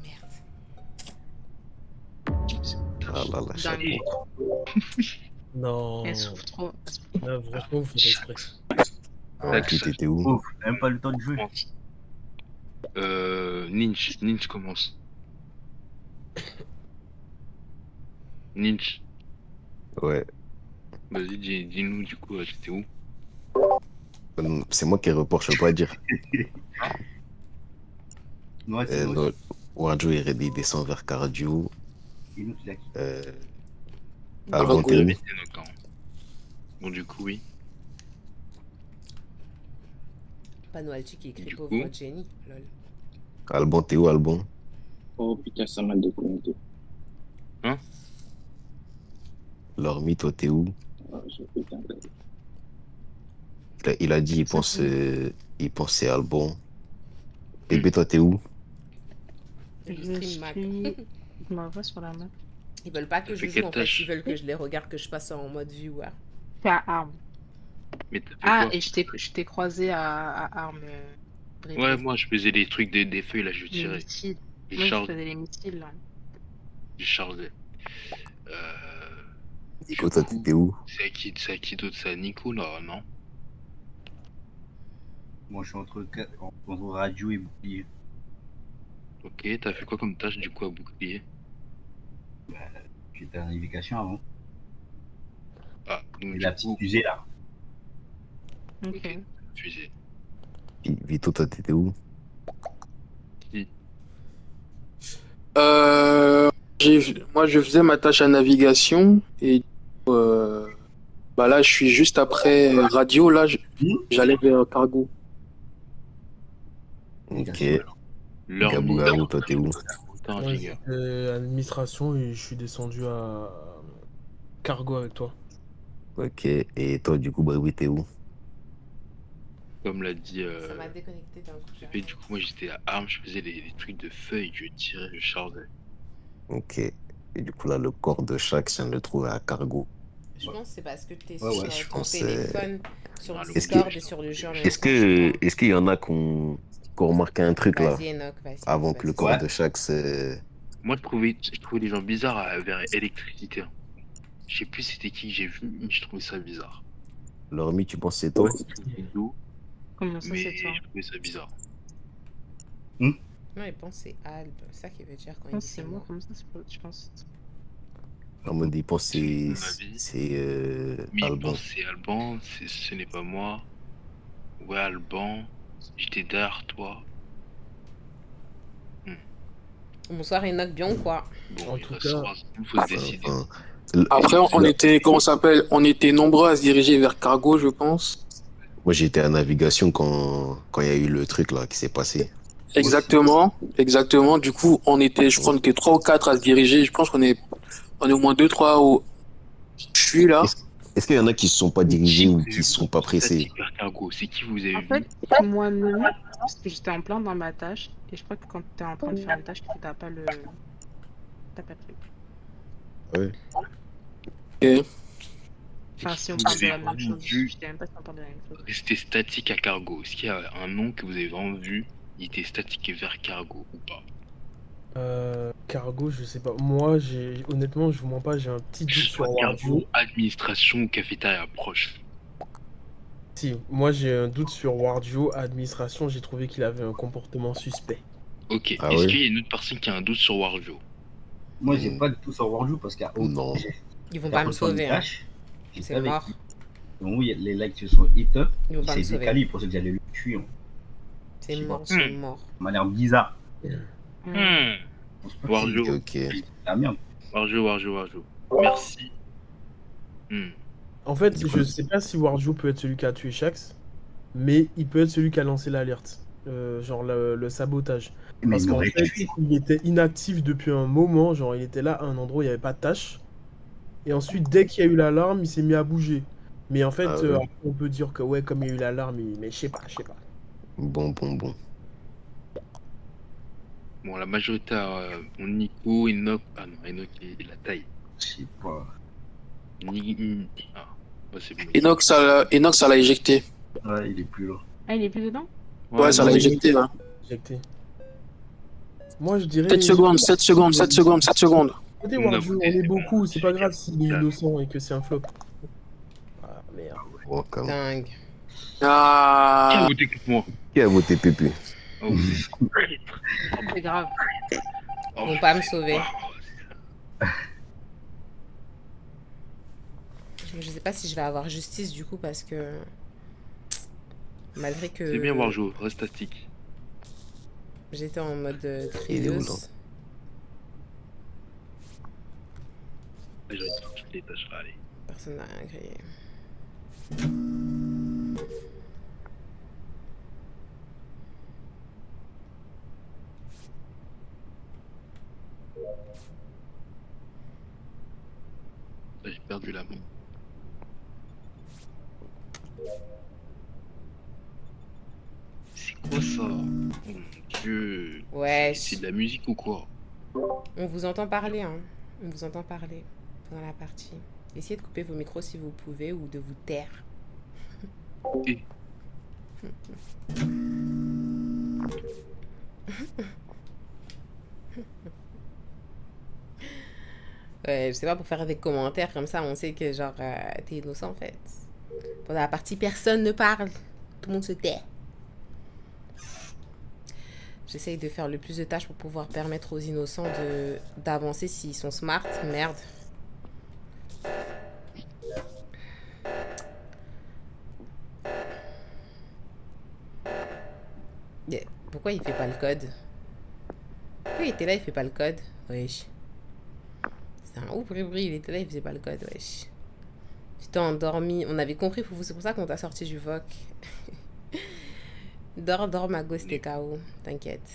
Merde. Ah là là, chaque Dingue. Non. Elle souffre trop. Là, franchement, vous faites exprès. Ah, tu t'étais où? Ouf, même pas le temps de jouer. Ninja commence. Ninja, Ouais. vas-y, dis-nous du coup, t'étais où? C'est moi qui report, je peux pas dire. Ouais, c'est moi. Wadjo il descend vers Cardio. Et nous, tu l'as quitté. Alban, t'es où? Enoch, hein. Bon, du coup, oui. Pas Noalty qui écrit Du pauvre coup Jenny. Lol. Alban, t'es où, Alban? Oh putain, ça m'a déconnecté. Lormi, toi, t'es où? Ah, j'ai pété un câble. Il a dit, il pensait Alban. Bébé, toi, t'es où? Je Je stream Mac. suis... Je m'envoie sur la map. Ils veulent pas que T'as je fait joue quelle en fait, tâche? ils veulent que je les regarde, que je passe en mode viewer. Je suis à Armes. Mais t'as fait Ah, quoi? et je t'ai croisé à Armes. Ouais, moi je faisais des trucs, des feuilles là, je Les tirais. missiles. Je Moi, je charge, faisais les missiles, là. je chargeais. Nico, toi, t'étais où? C'est à qui d'autre? C'est à Nico là, non? Moi, je suis entre radio et bouclier. Ok, t'as fait quoi comme tâche du coup à bouclier? J'étais en navigation avant. Ah, donc Et du la coup, petite fusée là. Ok. Fusée. Vito, toi, t'étais où? Si. Moi, je faisais ma tâche à navigation et bah là, je suis juste après radio. Là, j'allais vers cargo. Ok. Leur Gabougarou, toi, t'es où? T'es un Ouais, finger. j'étais administration et je suis descendu à cargo avec toi. Ok. Et toi, du coup, Baroui, t'es où? Comme l'a dit Ça m'a déconnecté d'un coup. Pépé, du coup, moi j'étais à armes, je faisais les trucs de feuilles, je tirais, je chargeais. Ok. Et du coup, là, le corps de chaque, je viens de le trouver à cargo. Je pense que c'est parce que tu es Ouais, sur ouais. Je ton pense. téléphone, sur Ah, le Est-ce que, Discord et sur le jeu en même temps, je crois. est-ce qu'il y en a qui ont remarqué un truc là, Vas-y, Enoch, vas-y, avant que le vas-y. corps Ouais. de chaque se... Moi je trouvais les gens bizarres vers électricité. Je sais plus c'était qui que j'ai vu, mais je trouvais ça bizarre. Lormi, tu penses que c'est toi? Vidéo, Comment ça, mais c'est toi? je trouvais ça bizarre. Non, il pense que c'est Alb. C'est ça qu'il veut dire quand il Non, dit c'est c'est moi, moi. comme ça, c'est pas... je pense. En mode, il pense que Mon avis. c'est Mais il Alban. pense que c'est Alban, ce n'est pas moi. Ouais, Alban, j'étais derrière toi. Bonsoir, Enoch, bien ou quoi? Bon, En il tout reste cas, 3 secondes, faut se décider. Après, on Là, était, comment ça s'appelle? On était nombreux à se diriger vers cargo, je pense. moi, j'étais à navigation quand il y a eu le truc là qui s'est passé. Exactement, exactement. Du coup, je crois, on était 3 ou 4 à se diriger. Je pense on est au moins 2, 3 où je suis là. Est-ce qu'il y en a qui se sont pas Mais qui dirigés vous ou avez qui se vu sont pas pressés? statique vers cargo? C'est qui vous avez En vu? fait, moi, non, parce que j'étais en plein dans ma tâche, et je crois que quand t'es en train de faire une tâche, t'as pas le... T'as pas le truc. Ouais. Ok. Enfin, si on Vous parle de avez la même vraiment chose, vu je sais même pas si on parle de la même chose. rester statique à cargo? Est-ce qu'il y a un nom que vous avez vraiment vu? Il était statique vers cargo ou pas? cargo, je sais pas. Moi, honnêtement, je vous mens pas, j'ai un petit Que doute ce sur soit Wardio. cargo, administration ou cafétéria proche. Si, moi j'ai un doute sur Wardio. Administration, j'ai trouvé qu'il avait un comportement suspect. Ok, Ah est-ce ouais? qu'il y a une autre personne qui a un doute sur Warjo? Moi, j'ai pas du tout sur Warju parce qu'à Non. Ils vont pas me sauver, hein. J'étais C'est avec mort. lui. Donc, oui, les likes se sont hit up. Ils vont Il pas s'est me sauver. décalé, il pensait que j'allais le tuer. C'est Je sais mort, pas. c'est mort. Ça m'a l'air bizarre. Warjo. Ok. La merde. Warjo. Merci. En fait, je sais pas si Warjo peut être celui qui a tué Shax, mais il peut être celui qui a lancé l'alerte. Genre le sabotage. Mais Parce il qu'en m'aurait fait, tué. il était inactif depuis un moment. Genre, il était là à un endroit où il n'y avait pas de tâche. Et ensuite, dès qu'il y a eu l'alarme, il s'est mis à bouger. Mais en fait, Ah ouais. après, on peut dire que ouais, comme il y a eu l'alarme, mais je sais pas. Bon. Bon, la majorité a Nico, Enoch. Ah non, Enoch il a la taille. Je sais pas. Ah, bah, c'est bon. Enoch, ça l'a éjecté. Ouais, il est plus là. Ah, il est plus dedans? Ouais, ça l'a éjecté, là. Éjecté. Moi, je dirais. 7 secondes, 7 secondes, 7 secondes, 7 secondes. Écoutez, Non, Warjo, on est beaucoup. C'est pas grave s'il est innocent et que c'est un flop. Ah merde. Oh, quand même. Dingue. Qui a voté contre moi? Qui a voté Pépé? Oh, C'est grave. Ils vont pas me sauver. Je sais pas si je vais avoir justice du coup parce que malgré que c'est bien Warjo, reste statique. j'étais en mode Il est où, là? trieuse. J'aurais dit toutes les tâches, allez. Personne n'a rien créé. J'ai perdu la main. C'est quoi ça? Oh mon dieu. Ouais. C'est de la musique ou quoi? On vous entend parler, hein. On vous entend parler pendant la partie. Essayez de couper vos micros si vous pouvez ou de vous taire. Et... Ouais, je sais pas, pour faire des commentaires comme ça, on sait que genre t'es innocent en fait. Pendant la partie, personne ne parle. Tout le monde se tait. J'essaye de faire le plus de tâches pour pouvoir permettre aux innocents d'avancer s'ils sont smart. Merde. Pourquoi il fait pas le code? Pourquoi il était là, il fait pas le code? Wesh. C'est un ouf, Bribri, il était là, il faisait pas le code, wesh. Tu t'es endormi. On avait compris, Foufou, c'est pour ça qu'on t'a sorti du VOC. Dors, ma gosse, t'es KO. T'inquiète.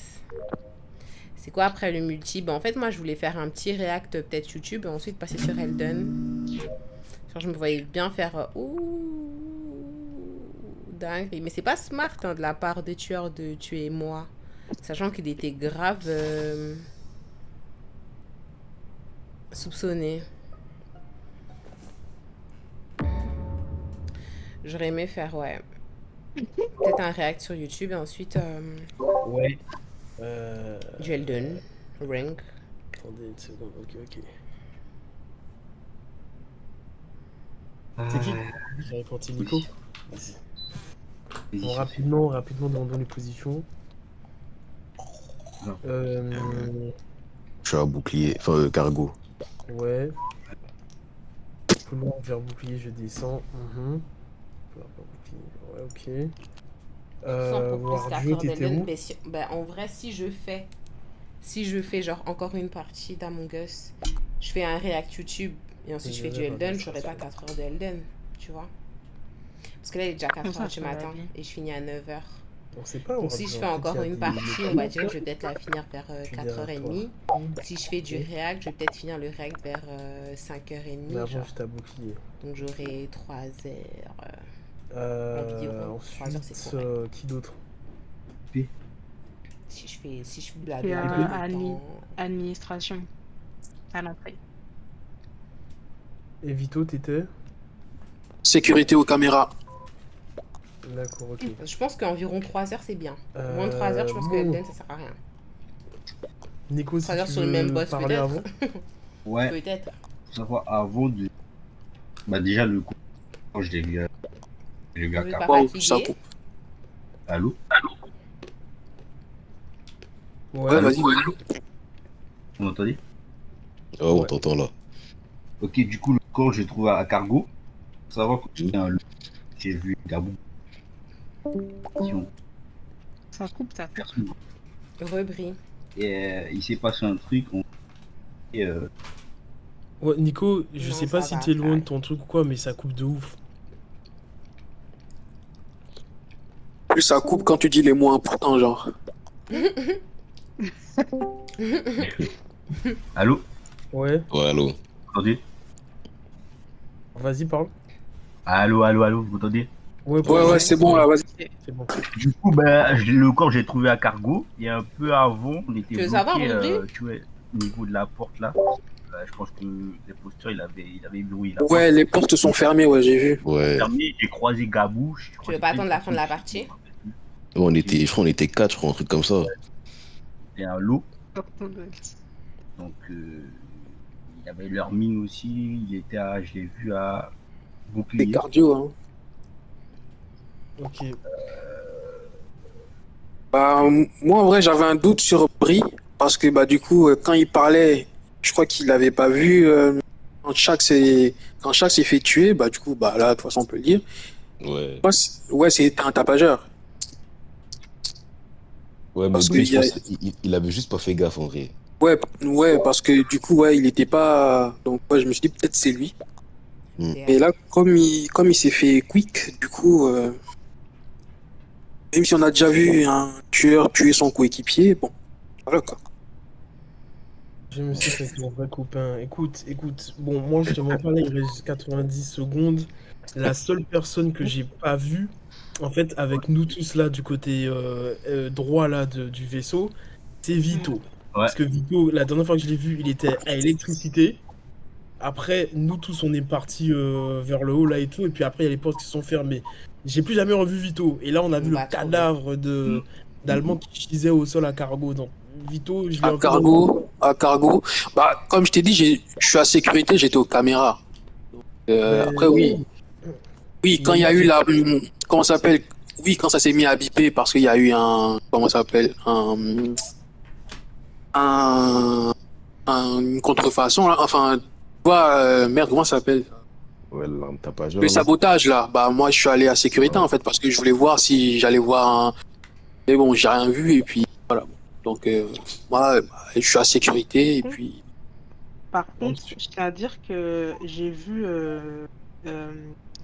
C'est quoi après le multi? En fait, moi, je voulais faire un petit react, peut-être YouTube, et ensuite passer sur Elden. Genre, je me voyais bien faire... ouh, dingue. Mais c'est pas smart hein, de la part des tueurs de tuer moi. Sachant qu'il était grave soupçonné. J'aurais aimé faire, ouais. Peut-être un react sur YouTube et ensuite Ouais. du Elden Ring. Attendez une seconde, ok. C'est qui? J'ai répondu Nico. Vas-y. Bon, rapidement, demandons les positions. Je suis à bouclier, enfin cargo. Ouais. Plus loin vers bouclier, je descends. Ouais, ok. Wario, t'étais où? En vrai, si je fais genre encore une partie d'Among Us, je fais un react YouTube et ensuite je fais du Elden, j'aurai pas 4 heures de Elden, tu vois. Parce que là, il est déjà 4 heures du matin et je finis à 9 heures. Donc si je fais encore une partie, on va dire que je vais peut-être la finir vers 4h30. Si je fais du react, je vais peut-être finir le react vers 5h30. Mais avant, j'étais à bouclier. Donc j'aurai 3 heures. Environ. 3 heures, c'est correct. Qui d'autre? Si je fais Et administration à l'entrée. Et Vito, t'étais? Sécurité aux caméras. D'accord, ok. Je pense qu'environ 3 heures, c'est bien. Moins de 3 heures, je pense que Elden, ça sert à rien. Nico, 3 si heures tu sur le veux même boss, parler peut-être. avant. Ouais. Peut-être. Faut savoir, avant de. Bah, déjà, le coup, quand je l'ai vu à Cap. Wow, ça coupe. Allô? Ouais, vas-y. Vous m'entendez? Oh, on t'entend là. Ok, du coup, le corps, j'ai trouvé à Cargo. Faut savoir que j'ai vu Gabou. Ça coupe, ça. Rebris. Et il s'est passé un truc. Ouais, Nico, je Non, sais pas ça si va, t'es ça loin va. de ton truc ou quoi, mais ça coupe de ouf. Plus ça coupe quand tu dis les mots importants, genre. Allô? Ouais, Ouais, allô. Vous m'entendez? vas-y, parle. Allô, vous m'entendez? Ouais, c'est bon, là, vas-y. C'est bon. Du coup, bah, le corps, j'ai trouvé à Cargo. Et un peu avant, on était Tu veux savoir, bloqué, Rudy tu vois, au niveau de la porte là. Je pense que l'imposteur, il avait verrouillé la Ouais, les portes sont fermées, ouais, j'ai vu. Ouais. fermée. J'ai croisé Gabou. Tu veux pas attendre la fin de la partie? On était 4, je crois, un truc comme ça. C'était un lot. Donc, il y avait leur mine aussi. Il était je l'ai vu à C'est bouclier. cardio, hein. Ok. Bah, moi, en vrai, j'avais un doute sur Brie, parce que, bah, du coup, quand il parlait, je crois qu'il avait pas vu, quand Shaq s'est fait tuer, bah, du coup, bah, là, de toute façon, on peut le dire. Ouais. Ouais, c'était un tapageur. Ouais, mais Parce Brie, que je pense il avait juste pas fait gaffe en vrai. Ouais, parce que, du coup, ouais, il était pas, donc, ouais, je me suis dit, peut-être c'est lui. Et là, comme il s'est fait quick, du coup, même si on a déjà vu un tueur tuer son coéquipier, bon, voilà quoi. Je me sais avec mon vrai copain. Écoute. Bon, moi, je te mens pas là, il reste 90 secondes. La seule personne que j'ai pas vue, en fait, avec nous tous là, du côté droit là du vaisseau, c'est Vito. Ouais. Parce que Vito, la dernière fois que je l'ai vu, il était à électricité. Après, nous tous, on est partis vers le haut là et tout. Et puis après, il y a les portes qui se sont fermées. J'ai plus jamais revu Vito. Et là, on a vu le cadavre d'Allemand qui gisait au sol à Cargo. Donc, Vito, je l'ai un peu À Cargo. Bah, comme je t'ai dit, je suis à sécurité, j'étais aux caméras. Après, oui. Oui, quand il y a eu la. Comment ça s'appelle? Oui, quand ça s'est mis à biper, parce qu'il y a eu un. Comment ça s'appelle? Une contrefaçon, là. Enfin, tu vois, merde, comment ça s'appelle? Ouais, l'arme tapageur. Le sabotage, là. Bah, moi, je suis allé à sécurité, en fait, parce que je voulais voir si j'allais voir Mais bon, j'ai rien vu et puis voilà. Donc moi, je suis à sécurité et puis Par contre, je tiens à dire que j'ai vu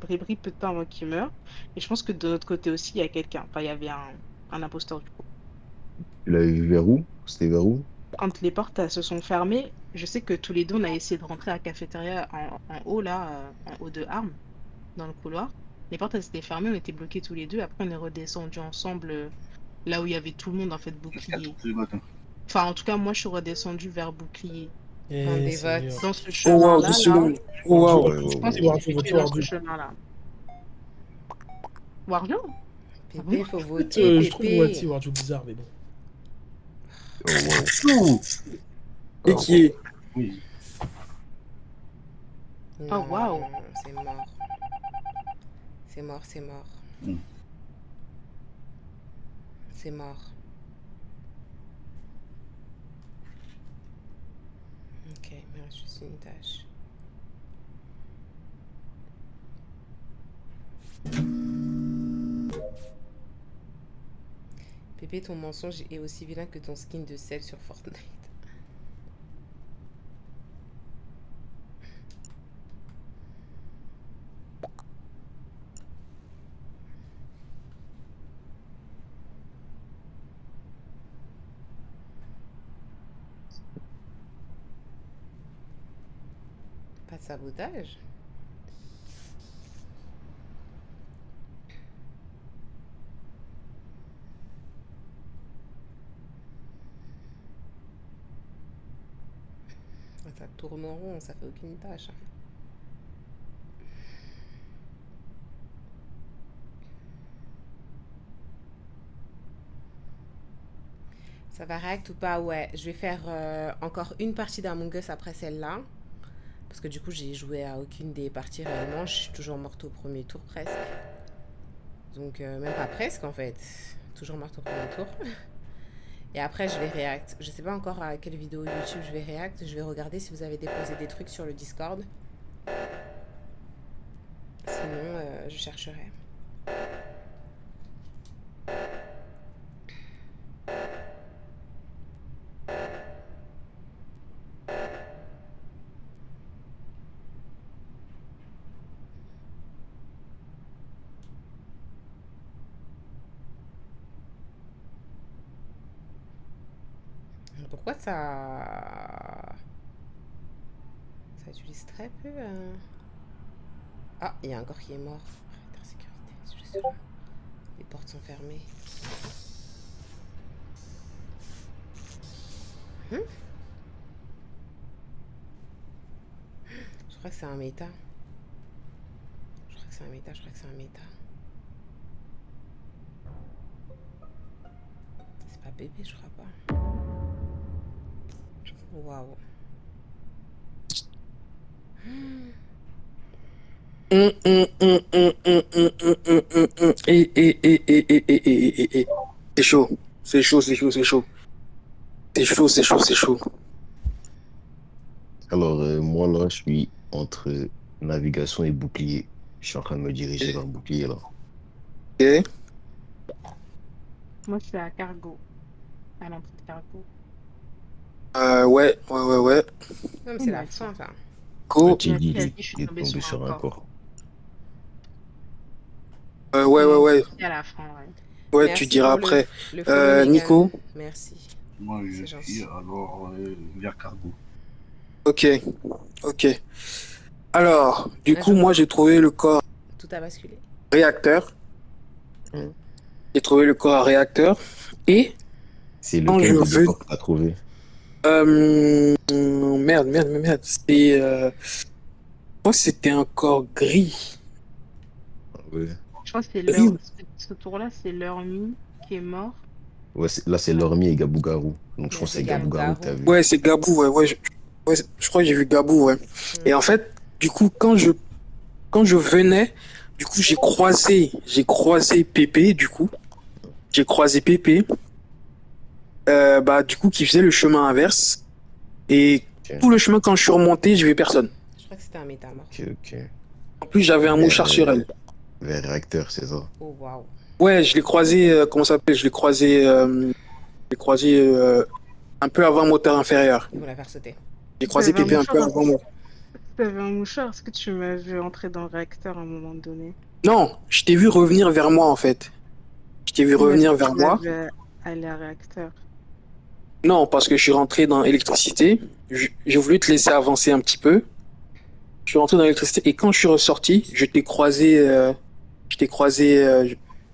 Bribri peu de temps avant qu'il meure. Et je pense que de notre côté aussi, il y a quelqu'un. Enfin, il y avait un imposteur du coup. Tu l'avais vu vers où? C'était vers où? Quand les portes se sont fermées, je sais que tous les deux, on a essayé de rentrer à la cafétéria en haut, là, en haut de Armes, dans le couloir. Les portes, elles étaient fermées, on était bloqués tous les deux. Après, on est redescendus ensemble là où il y avait tout le monde, en fait, bouclier. Enfin, en tout cas, moi, je suis redescendue vers bouclier. Prendre des votes. Dans ce oh waouh, chemin-là, 10 là, secondes. Oh waouh. je pense que j'ai tué dans ce chemin-là. Wario? Pépé, faut voter, Je trouve Pépé. Wati Warjo bizarre, mais bon. Oh, wow. Et qui est? Oui. Non, Oh, waouh. c'est mort. C'est mort, c'est mort. Mm. C'est mort. Ok, il me reste juste une tâche. Pépé, ton mensonge est aussi vilain que ton skin de sel sur Fortnite. Pas de sabotage? Ça tourne en rond, ça fait aucune tâche. Ça va react ou pas? Ouais, je vais faire encore une partie d'Among Us après celle-là. Parce que du coup, j'ai joué à aucune des parties réellement. Je suis toujours morte au premier tour presque. Donc, même pas presque en fait. Toujours morte au premier tour. Et après, je vais react. Je sais pas encore à quelle vidéo YouTube je vais react. Je vais regarder si vous avez déposé des trucs sur le Discord. Sinon, je chercherai. Pourquoi ça utilise très peu Ah, il y a un corps qui est mort. Arrête, sécurité, c'est juste là. Les portes sont fermées. Je crois que c'est un méta. Je crois que c'est un méta. C'est pas bébé, je crois pas. Waouh. C'est chaud. C'est chaud. Alors, moi, là, je suis entre navigation et bouclier. Je suis en train de me diriger vers le bouclier, là. Ok. Moi, je suis à Cargo. À l'entrée de Cargo. Ouais. Non, mais c'est la fin, ça. Go. Tu dis, je suis il est tombée tombé sur sur un un corps. Ouais. Ouais, À la fin, ouais. Merci tu diras pour après. le follow, Megan. Nico. Merci. Moi, je C'est suis gentil. alors vers Cargo. Ok. Alors, du Un coup, jour. moi, j'ai trouvé le corps Tout a basculé. réacteur. Hmm. J'ai trouvé le corps à réacteur. Et C'est quand lequel je des deux veux... corps que t'as trouvé? Merde. C'est... Je crois que c'était un corps gris. Ouais, Je crois que c'est Oui. ce tour-là, c'est l'Ormi qui est mort. ouais là, c'est Lormi et Gabougarou. Donc, je pense que c'est Merci, Gabougarou que t'as vu. Ouais, c'est Gabou, ouais, je crois que j'ai vu Gabou, ouais. Et en fait, du coup, quand je venais, du coup, j'ai croisé Pépé, du coup. J'ai croisé Pépé, du coup, qui faisait le chemin inverse. Et Ok. tout le chemin, quand je suis remonté, j'ai vu personne. Je crois que c'était un méta mort. Ok. En plus, j'avais un mouchard sur elle. Vers réacteur, c'est ça. Oh, waouh. Ouais, je l'ai croisé, comment ça s'appelle? Je l'ai croisé un peu avant moteur inférieur. Ils vont la faire sauter. J'ai croisé T'avais un Pépé un peu mouchoir, avant moi. t'avais un mouchoir. Est-ce que tu m'as vu entrer dans le réacteur à un moment donné? Non, je t'ai vu revenir vers moi en fait. Je t'ai vu Il m'a dit revenir que vers tu moi. m'avais allé à réacteur. Non, parce que je suis rentré dans l'électricité. J'ai voulu te laisser avancer un petit peu. Je suis rentré dans l'électricité et quand je suis ressorti, je t'ai croisé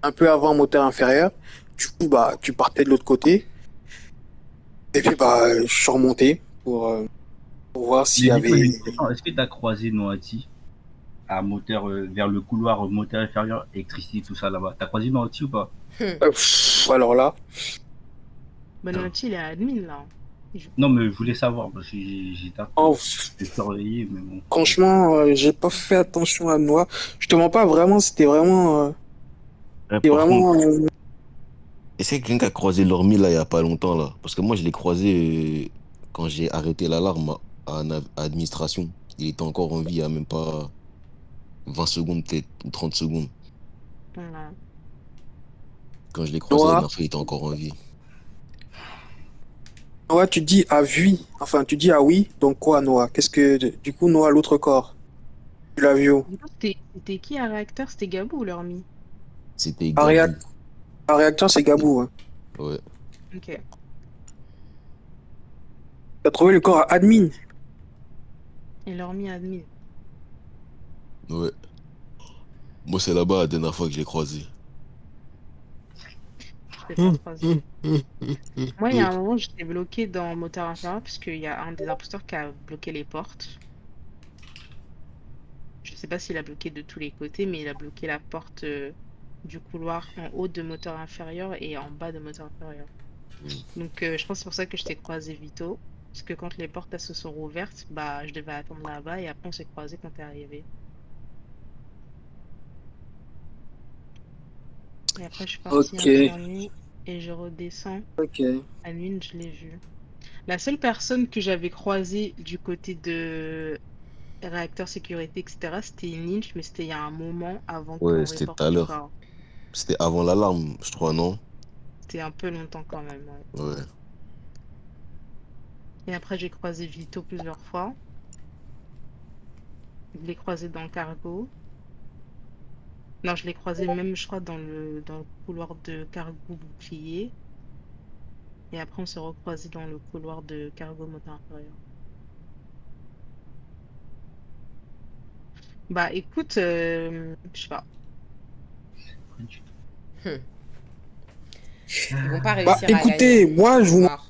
un peu avant moteur inférieur. Du coup, bah, tu partais de l'autre côté. Et puis, bah, je suis remonté pour voir s'il y Mais du coup, j'ai avait. une question. Est-ce que tu as croisé Noati à moteur, vers le couloir moteur inférieur, électricité, tout ça là-bas? T'as croisé Noati ou pas? Alors là, Bonatti, il est admin là. Non, mais je voulais savoir parce que j'étais un oh, peu surveillé, mais bon. franchement, j'ai pas fait attention à Noah. Je te mens pas, vraiment, c'était vraiment. C'était Par vraiment. contre, est-ce que quelqu'un qui a croisé l'ormi là il y a pas longtemps là? Parce que moi je l'ai croisé quand j'ai arrêté l'alarme à administration. Il était encore en vie il y a même pas 20 secondes peut-être ou 30 secondes. Voilà. Quand je l'ai croisé la Noah, dernière fois, il était encore en vie. Noah, tu dis à oui. Enfin, tu dis à oui. Donc quoi, Noah? Qu'est-ce que. Du coup, Noah, l'autre corps. Tu l'as vu où? Du coup, c'était qui à réacteur? C'était Gabou ou l'Ormi? C'était Un, Gabou. un réacteur, c'est Gabou. Hein. Ouais. Ok. T'as trouvé le corps à admin. Et l'Ormi admin. Ouais. Moi c'est là-bas la dernière fois que je l'ai croisé. Je l'ai pas croisé. Moi, il y a un moment, j'étais bloqué dans moteur inférieur puisqu'il y a un des imposteurs qui a bloqué les portes. Je sais pas s'il a bloqué de tous les côtés, mais il a bloqué la porte du couloir en haut de moteur inférieur et en bas de moteur inférieur. Donc, je pense que c'est pour ça que je t'ai croisé Vito. Parce que quand les portes elles se sont rouvertes, bah, je devais attendre là-bas et après on s'est croisé quand t'es arrivé. Et après, je suis partie Ok. infirmier et je redescends. Ok. À Lune, je l'ai vu. La seule personne que j'avais croisée du côté de réacteur sécurité, etc., c'était une Lynch, mais c'était il y a un moment avant Ouais, qu'on c'était reporte tout à le l'heure. corps. C'était avant l'alarme, je crois, non? C'était un peu longtemps quand même, ouais. Ouais. Et après, j'ai croisé Vito plusieurs fois. Je l'ai croisé dans le cargo. Non, je l'ai croisé même, je crois, dans le couloir de cargo bouclier. Et après, on s'est recroisé dans le couloir de cargo moteur inférieur. Bah, écoute, je sais pas. Ils vont pas Bah, réussir à écoutez, gagner. Ils sont morts.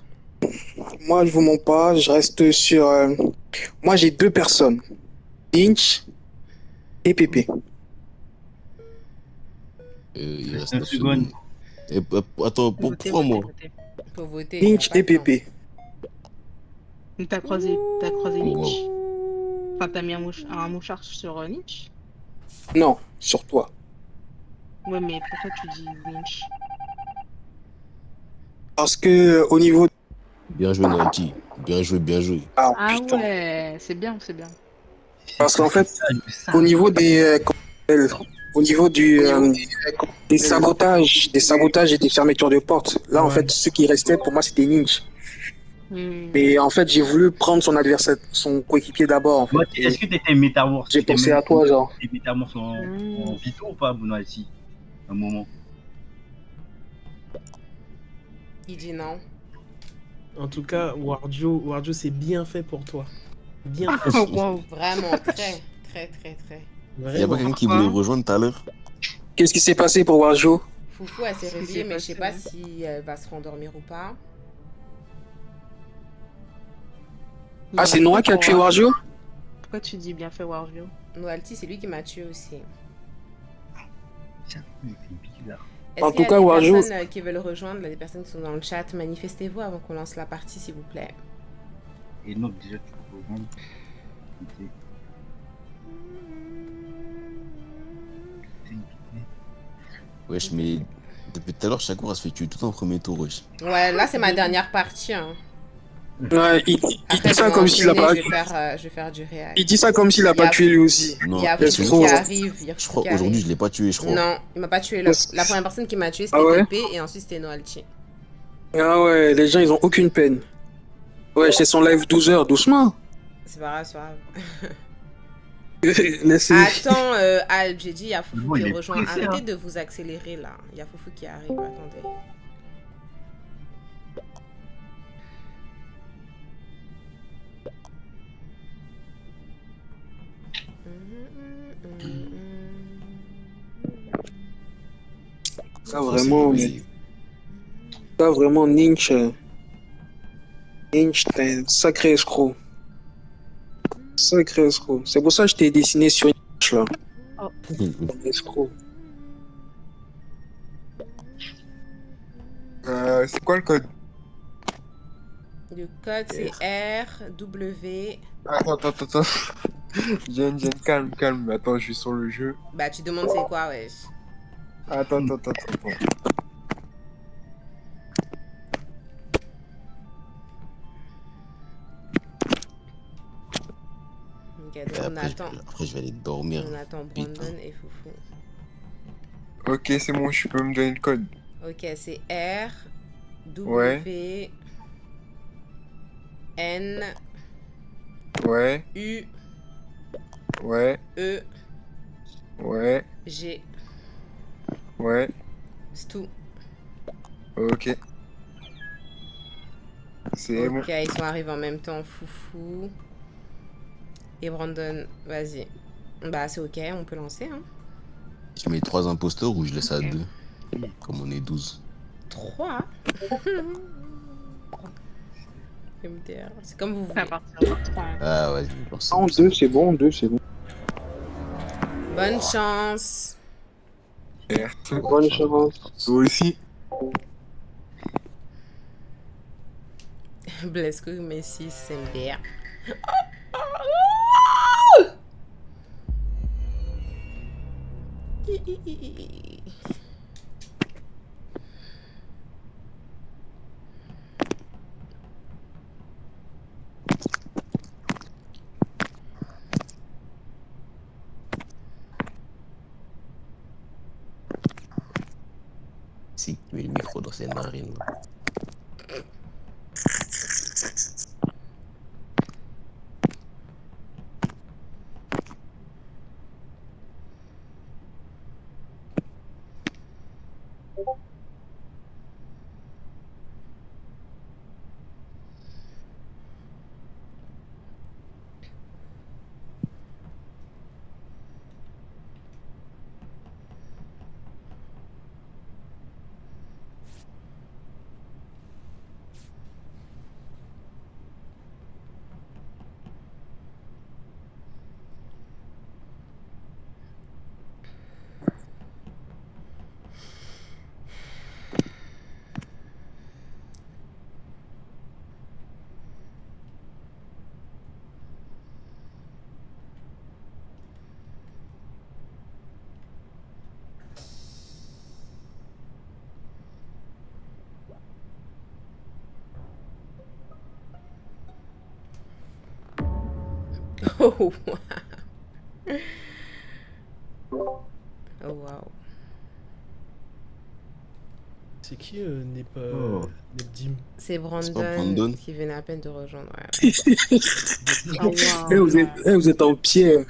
moi, je vous mens pas. Je reste sur. Moi, j'ai deux personnes. Lynch et Pépé. Il reste 9 9 secondes. secondes. Et, attends, Votez, pourquoi moi? votez, votez. Faut voter. y a Lynch pas et de temps. Pépé. Donc, t'as croisé Oh, Lynch? wow. Enfin, t'as mis un mouchard sur Lynch? Non, sur toi. Ouais, mais pourquoi tu dis Lynch? Parce que au niveau. Bien joué, Noalty. Bien joué, bien joué. Ah, Ah putain. ouais, c'est bien, c'est bien. Parce qu'en fait, au niveau des. Au niveau des sabotages et des fermetures de portes, là, en Ouais. fait, ce qui restait pour moi, c'était Lynch. Mais en fait, j'ai voulu prendre son adversaire, son coéquipier d'abord, en fait. Moi, Et est-ce que t'étais Métamorph? j'ai pensé à toi, genre. T'étais Métamorph en Vito ou pas, Bounalti? Un moment. Il dit non. En tout cas, Warjo, c'est bien fait pour toi. Bien fait. Wow. Vraiment, très, très, très, très. Il y avait Vraiment. quelqu'un qui voulait rejoindre tout à l'heure? Qu'est-ce qui s'est passé pour Warjo? Foufou, elle s'est Qu'est-ce qui réveillée, s'est mais je sais passé pas si elle va se rendormir ou pas. Ah, c'est Noah qui a tué Warjo? Pourquoi tu dis bien fait Warjo? Noalty, c'est lui qui m'a tué aussi. Tiens, c'est bizarre. Est-ce En qu'il y tout a cas, des Warjo- personnes qui veulent rejoindre, là, des personnes qui sont dans le chat? Manifestez-vous avant qu'on lance la partie, s'il vous plaît. Et donc, déjà, tu peux rejoindre. Ok. Wesh, mais depuis tout à l'heure, chaque fois, elle se fait tuer tout en premier tour, wesh. Ouais, là, c'est ma dernière partie. Hein. Ouais, il Après, dit je vais ça comme s'il a pas. m'enchaîner, je vais faire du réel. Il dit ça comme s'il a Il y pas a- tué lui aussi. Il Non, y a Laisse Foufou trop, qui genre. arrive. Il y a je Foufou crois qui aujourd'hui, arrive. je l'ai pas tué, je crois. Non, il m'a pas tué. La première personne qui m'a tué, c'était Ah ouais? Pépé et ensuite c'était Noalchi. Ah ouais, les gens, ils ont aucune peine. Ouais, c'est son live 12 heures, doucement. C'est pas grave, c'est pas grave. Laissez. Attends, Alp, j'ai dit, il y a Foufou Bon, qui il est rejoint. pressé, Arrêtez hein. de vous accélérer là. Il y a Foufou qui arrive, attendez. Ça vraiment, ça vraiment Ninch. Ninch, t'es un sacré escroc. Sacré escroc. C'est pour ça que je t'ai dessiné sur Ninch là. Un escroc. C'est quoi le code? Le code c'est RW. Attends. Jen, calme. Attends, je suis sur le jeu. Bah, tu demandes c'est quoi, wesh. Attends. Ok, Et donc on attend. après, je vais aller dormir. On attend Brandon et Foufou. Ok, c'est bon, je peux me donner le code. Ok, c'est R, W, Ouais. N, Ouais, U, ouais, E, ouais, G. ouais. C'est tout. Ok. C'est bon. Ok, ils sont arrivés en même temps, Foufou et Brandon. Vas-y. Bah, c'est ok, on peut lancer, hein. Je mets 3 imposteurs ou je laisse à 2? Comme on est 12. 3. MDR. C'est comme vous À voulez. partir de 3. Ah ouais, je vais lancer. En 2, c'est bon, 2, c'est bon. Bonne chance. Bonne chance. Toi aussi. Blesco, Messi, MDR. Si, tu mets le micro dans ses narines. Oh, wow. C'est qui n'est pas Oh. C'est Nepdim? C'est pas Brandon Brandon? qui venait à peine de rejoindre. Ouais, Oh, Eh, wow. vous êtes en pierre.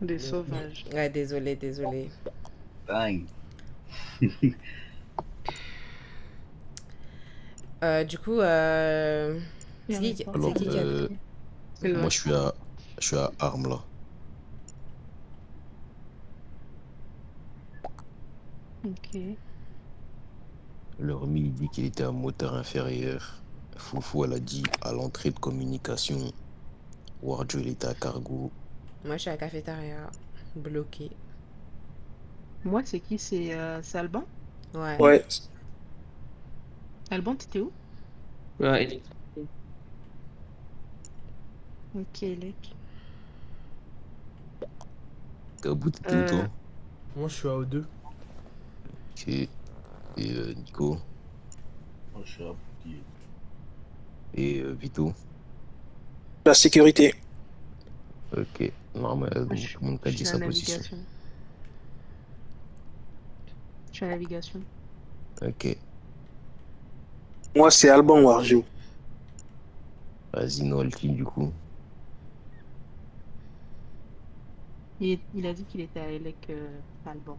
Des sauvages. ouais désolé. Bang. Du coup, c'est qui qui Alors, a... C'est le moi, je suis à arme là. Ok. Le remis il dit qu'il était à moteur inférieur. Foufou, elle a dit à l'entrée de communication. Warjo, il était à cargo. Moi, je suis à la cafétéria, bloqué. Moi, c'est qui? C'est Alban? Ouais. Ouais. Alban, t'étais où? Ouais, Ok, Lec. Gabou, t'étais où toi? Moi, je suis à O2. Ok. Et Nico. Moi, je suis à Boudier. Et Vito. La sécurité. Ok. Normal, Moi, tout le monde a je dit suis à sa position. navigation. Je suis à navigation. Ok. Moi, c'est Alban Warjo. Vas-y, Noalty, du coup. Il a dit qu'il était à Elec Alban.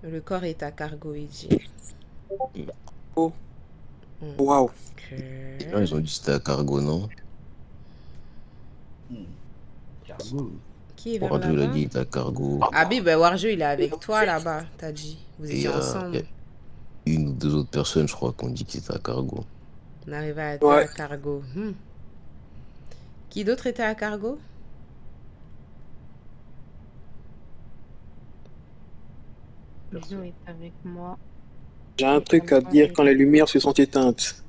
Le corps est à cargo, il dit. Oh, Hmm. waouh. Ok. Ah, ils ont dit que c'était à cargo, non? Cargo. Qui est vers Warjo, il a là-bas? dit qu'il était à cargo. Ah, ben Warjo, il est avec toi là-bas, t'as dit. Vous Et il étiez y a ensemble. une ou deux autres personnes, je crois, qui ont dit qu'ils étaient à cargo. On arrivait à deux Ouais. à cargo. Qui d'autre était à cargo? Bisou est avec moi. J'ai un truc à dire quand les lumières se sont éteintes.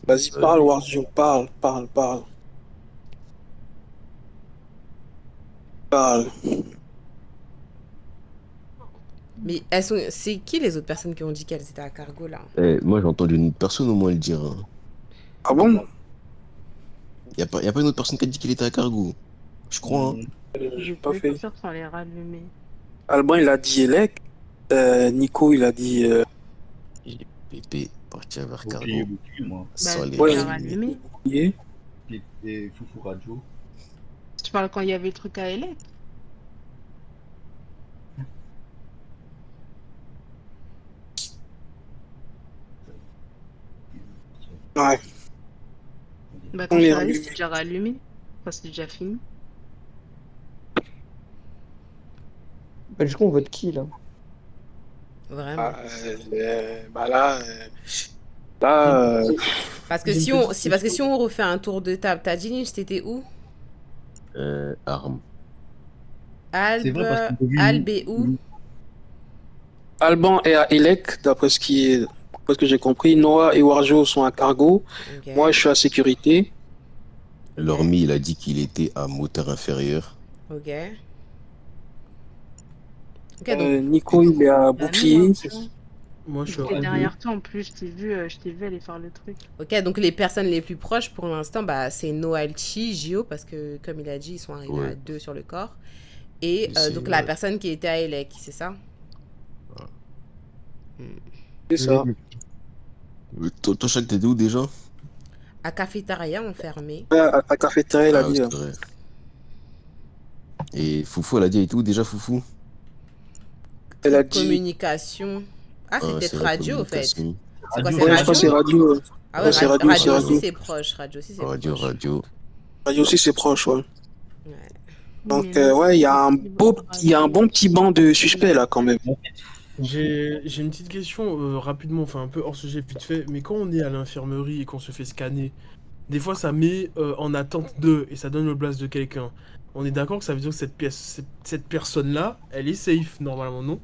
Vas-y, parle, Warjo, parle. Parle. Mais c'est qui les autres personnes qui ont dit qu'elles étaient à cargo là? Moi, j'ai entendu une personne au moins le dire. Hein. Ah bon? Y a pas une autre personne qui a dit qu'il était à cargo. Je crois. Hein. Je Pas peux fait. sortir sans les rallumer. Alban, il a dit Elec. Nico, il a dit. J'ai Pépé partir vers Ok, cargo. moi. Sans Bah, les tu Ouais. l'as rallumer. rallumé. Yeah. Et Foufou Radio. Tu parles quand il y avait le truc à Elec? Ouais. Bah, On quand je est suis arrivé, rallumé. c'était déjà rallumé. Enfin, c'était déjà fini. Bah, du coup, on vote qui là? Vraiment. Bah là. Là. Parce que J'ai une si on, petite parce que si question. on refait un tour de table, t'as dit Ninj, t'étais où? Arme. C'est vrai parce Albe, qu'on a vu Albe et où? Alban est à Elec, d'après ce que j'ai compris. Noah et Warjo sont à cargo. Ok. Moi, je suis à sécurité. Lormi, il a dit qu'il était à moteur inférieur. Ok. Ok, donc. Nico, il est à Bah, nous, bouclier. Moi, je suis j'étais à derrière toi en plus. Je t'ai vu aller faire le truc. Ok, donc les personnes les plus proches pour l'instant, bah, c'est Noalchi, Gio, parce que comme il a dit, ils sont arrivés à Ouais. 2 sur le corps. Et Et c'est, donc la ouais. personne qui était à Elec, c'est ça? C'est ça. Toi, Chak, t'étais où déjà? À cafétéria, enfermé. Ouais, à la cafétéria, il a Ah, dit. c'est vrai. Et Foufou, elle a dit, elle était où déjà, Foufou? Elle a dit. Communication. Ah, c'est Ah, peut-être c'est la radio, au fait. communication. C'est quoi, c'est Ouais, je crois que c'est radio? radio. Ah ouais, Ouais, c'est radio, c'est radio aussi, radio. c'est proche. Radio aussi, c'est Radio, proche. radio. Radio aussi, c'est proche, ouais. Ouais. Donc, Mais nous, ouais, il y a un radio. bon petit banc de suspects, là, quand même. J'ai une petite question rapidement, enfin un peu hors sujet vite fait, mais quand on est à l'infirmerie et qu'on se fait scanner, des fois ça met en attente de et ça donne le blast de quelqu'un. On est d'accord que ça veut dire que cette personne-là, elle est safe normalement, non?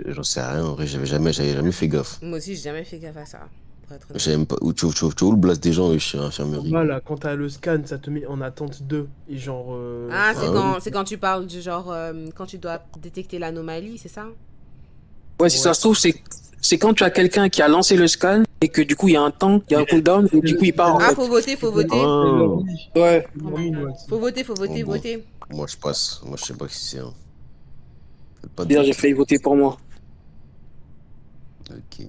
J'en sais rien, en vrai, j'avais jamais fait gaffe. Moi aussi, j'ai jamais fait gaffe à ça. Pour être Je honnête. savais même pas où tu vois le blast des gens chez l'infirmerie. Voilà, quand t'as le scan, ça te met en attente de et genre. Ah, enfin, c'est quand tu parles du genre, quand tu dois détecter l'anomalie, c'est ça? Ouais, si ça se trouve, c'est quand tu as quelqu'un qui a lancé le scan et que du coup, il y a un temps, il y a un cooldown et du coup, il part, en Ah, fait. faut voter, faut voter. Oh. Ouais. Faut voter, faut voter, Bon, bon. voter. Moi, je passe. Moi, je sais pas qui c'est. Hein. Faites pas de D'ailleurs, j'ai vote. failli voter pour moi. Ok.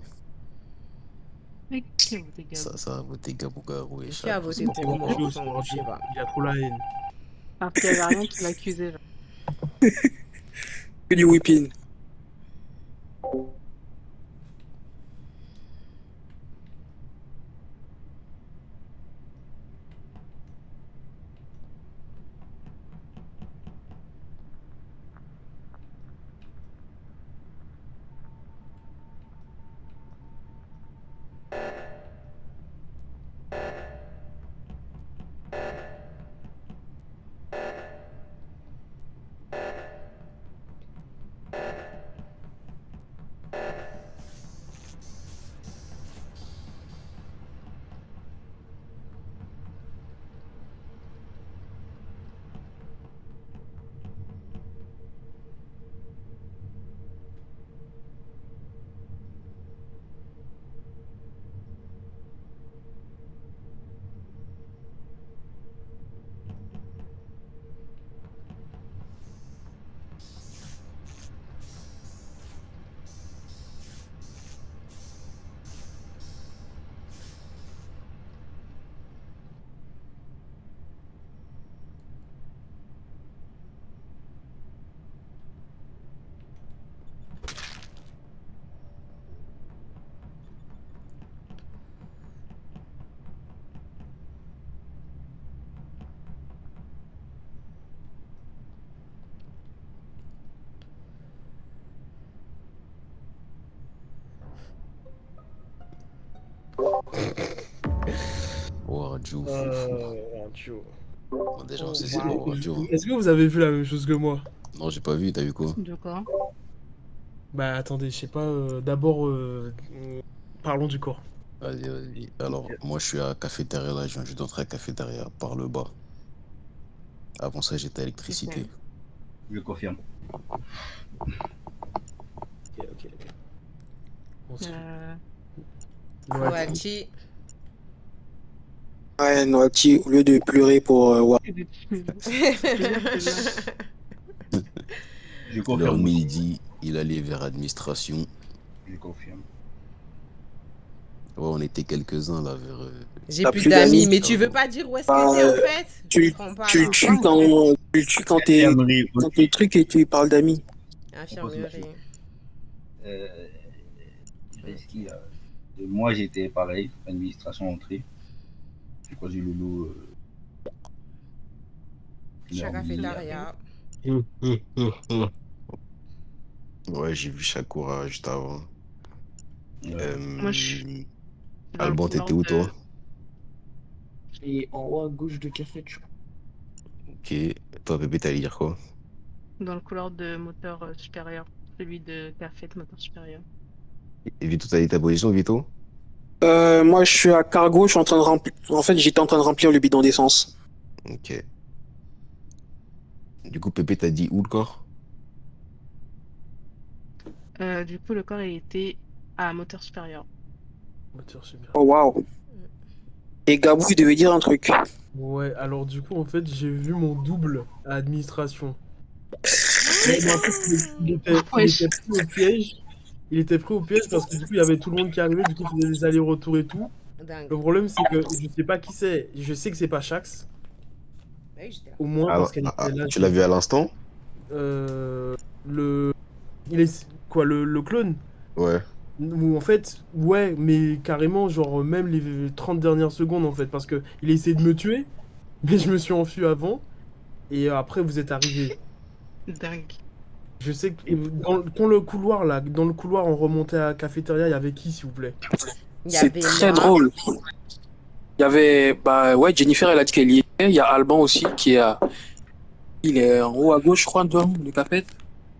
Mais qui a voté Gab? Ça va voter Gabougarou et Qui a Chak. voté c'est pour moi? Warjo, Enfin, je sais pas. il a trop la haine. Parce qu'il y avait rien qui l'accusait. Genre. Que du whipping. duo. Un duo. Bon, déjà, on sait c'est wow. bon, un duo. Est-ce que vous avez vu la même chose que moi? Non, j'ai pas vu, t'as vu quoi? De quoi? Bah attendez, je sais pas, d'abord, parlons du corps. Vas-y, vas-y. Alors, moi, je suis à cafétéria là, je viens juste d'entrer à cafétéria par le bas. Avant ça, j'étais à électricité. Ok. Je confirme. Ok. Ensuite, Noati. Ouais, Noati, au lieu de pleurer pour War. Je L'heure confirme. midi, il allait vers administration. Je confirme. Ouais, on était quelques-uns là vers. J'ai T'as plus plus d'amis, d'amis. mais tu veux pas dire où est-ce que Bah, t'es en fait? Je Tu comprends pas tu là. tues quand t'es Infirmerie, quand t'es truc et tu parles d'amis. Infirmerie. Euh, qu'est-ce qu'il y a Moi, j'étais pareil, administration entrée. J'ai croisé Lolo. Je suis à cafétéria. Ouais, j'ai vu Shakura juste avant. Moi, je suis dans le Alban, couloir t'étais où de... toi? Et en haut à gauche de café, tu vois. Ok. Toi, Pépé, t'allais dire quoi? dans le couloir de moteur supérieur. Celui de café de moteur supérieur. Et Vito, t'as dit ta position, Vito? Moi, je suis à cargo, je suis en train de remplir. En fait, j'étais en train de remplir le bidon d'essence. Ok. Du coup, Pépé, t'as dit où le corps? Du coup, le corps il était à moteur supérieur. moteur super. Oh waouh. Et Gabou, il devait dire un truc. Ouais, alors du coup, en fait, j'ai vu mon double à administration. Ouais, mais en fait, il était pris au piège. Il était pris au piège parce que du coup, il y avait tout le monde qui arrivait, du coup, il faisait des allers-retours et tout. Dingue. Le problème, c'est que je sais pas qui c'est. Je sais que c'est pas Shax. Bah oui, j'étais là. Au moins parce qu'elle était là. Tu l'as vu à l'instant? Le. Il est. Quoi, le clone? Ouais. Ou en fait, ouais, mais carrément, genre, même les 30 dernières secondes, en fait, parce que il a essayé de me tuer, mais je me suis enfui avant, et après, vous êtes arrivé. Dingue. Je sais que dans le couloir, là, dans le couloir, on remontait à la cafétéria, il y avait qui, s'il vous plaît? C'est très drôle. Il y avait, bah ouais, Jennifer, elle a dit qu'elle y était. Il y a Alban aussi il est en haut à gauche, je crois, devant le café.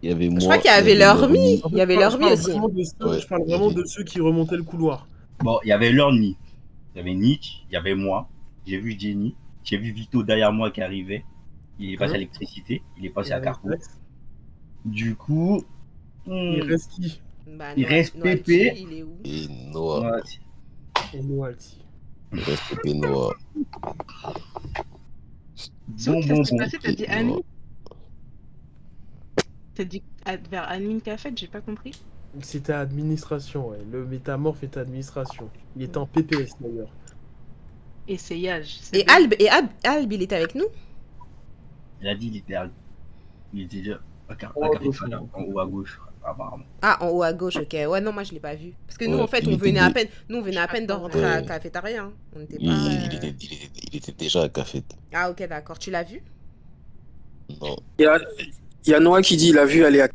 Il y avait moi. Je crois qu'il y avait l'Ormi. Il y avait l'Ormi aussi. Je parle vraiment de ceux qui remontaient le couloir. Bon, il y avait l'Orni. Il y avait Nick, il y avait moi. J'ai vu Jenny. J'ai vu Vito derrière moi qui arrivait. Il est passé à l'électricité. Il est passé à Carrefour. Du coup. Il reste qui? Bah, il reste Pépé. Il est où? Et Noah. Et Noalti. Il reste Pépé Noah. Bon, passé, t'as dit Annie? T'as dit vers admin café, j'ai pas compris. C'était administration, ouais. Le métamorphe était administration. Il était en PPS d'ailleurs. Essayage. Et Alb, il était avec nous? Il a dit il était déjà en haut à gauche, apparemment. Ah, en haut à gauche, ok. Ouais, non, moi je l'ai pas vu. Parce que nous, en fait, on venait à peine de rentrer à la cafétéria. Hein. On était pas. Il était déjà à café. Ah, ok, d'accord. Tu l'as vu? Non. Il y a Noah qui dit il a vu aller à.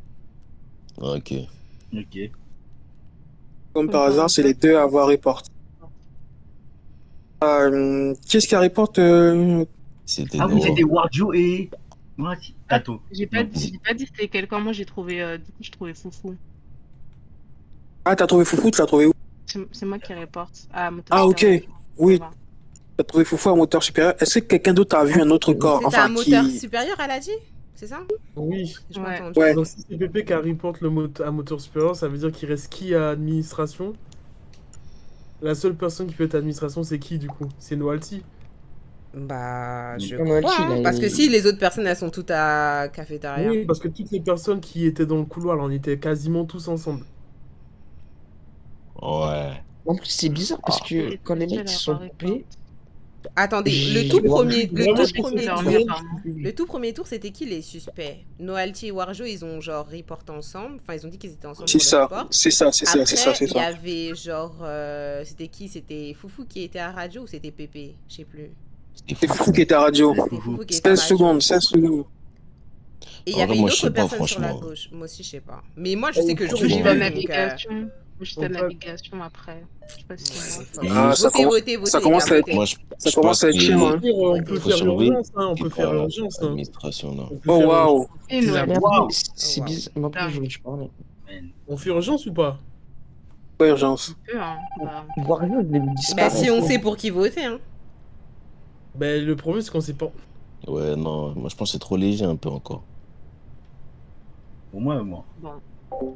Ok. Comme par hasard, c'est les deux à avoir reporté. Qu'est-ce qui reporte C'était Ah oui, c'était Warjo et. Tato. J'ai pas dit c'était quelqu'un, moi j'ai trouvé. Du coup, je trouvais Foufou. Ah, t'as trouvé Foufou, tu l'as trouvé où? C'est moi qui reporte. Moteur Ah, ok. supérieur. Oui. T'as trouvé Foufou à moteur supérieur. Est-ce que quelqu'un d'autre a vu un autre corps? C'était un moteur supérieur, elle a dit? C'est ça? Oui. Ouais. Donc si c'est Pépé qui reporte à moteur supérieur, ça veut dire qu'il reste qui à administration? La seule personne qui peut être administration, c'est qui du coup? C'est Noalti? Bah, je crois, parce que si les autres personnes, elles sont toutes à cafétéria. Oui, parce que toutes les personnes qui étaient dans le couloir, là, on était quasiment tous ensemble. Ouais. En plus, c'est bizarre parce que quand les mecs sont coupés. Attendez, le tout premier tour, c'était qui les suspects? Noalti et Warjo, ils ont genre reporté ensemble. Enfin, ils ont dit qu'ils étaient ensemble. C'est ça. Après, il y avait genre, c'était qui? C'était Foufou qui était à radio ou c'était Pépé? Je sais plus. C'était Foufou qui était à radio. 16 secondes. Et il y avait une autre personne sur la gauche. Moi aussi, je sais pas. Mais moi, je sais que je suis l'ai pas vu. navigation. Juste la On peut- navigation après. Je sais pas si c'est moi. Ah, ça Votez, commence, votez, votez, ça les commence gars, à être, votez. Moi, ça je commence pense à être que chiant, hein. On peut faut faire surveiller urgence, hein. On peut faire urgence, hein. l'administration, là. On peut Oh, faire waouh. urgence. Et C'est la- Noël. Mais après, Waouh. c'est Wow. bizarre. Mais après, j'aurais dû parler. Man. On fait urgence ou pas? Pas urgence. Hein. Bah, Wario, je l'ai vu Bah, disparaître. si on sait pour qui voter, hein. Ben, le problème, c'est qu'on sait pas. Ouais, non, moi je pense que c'est trop léger un peu encore. Au moins, moi. bon.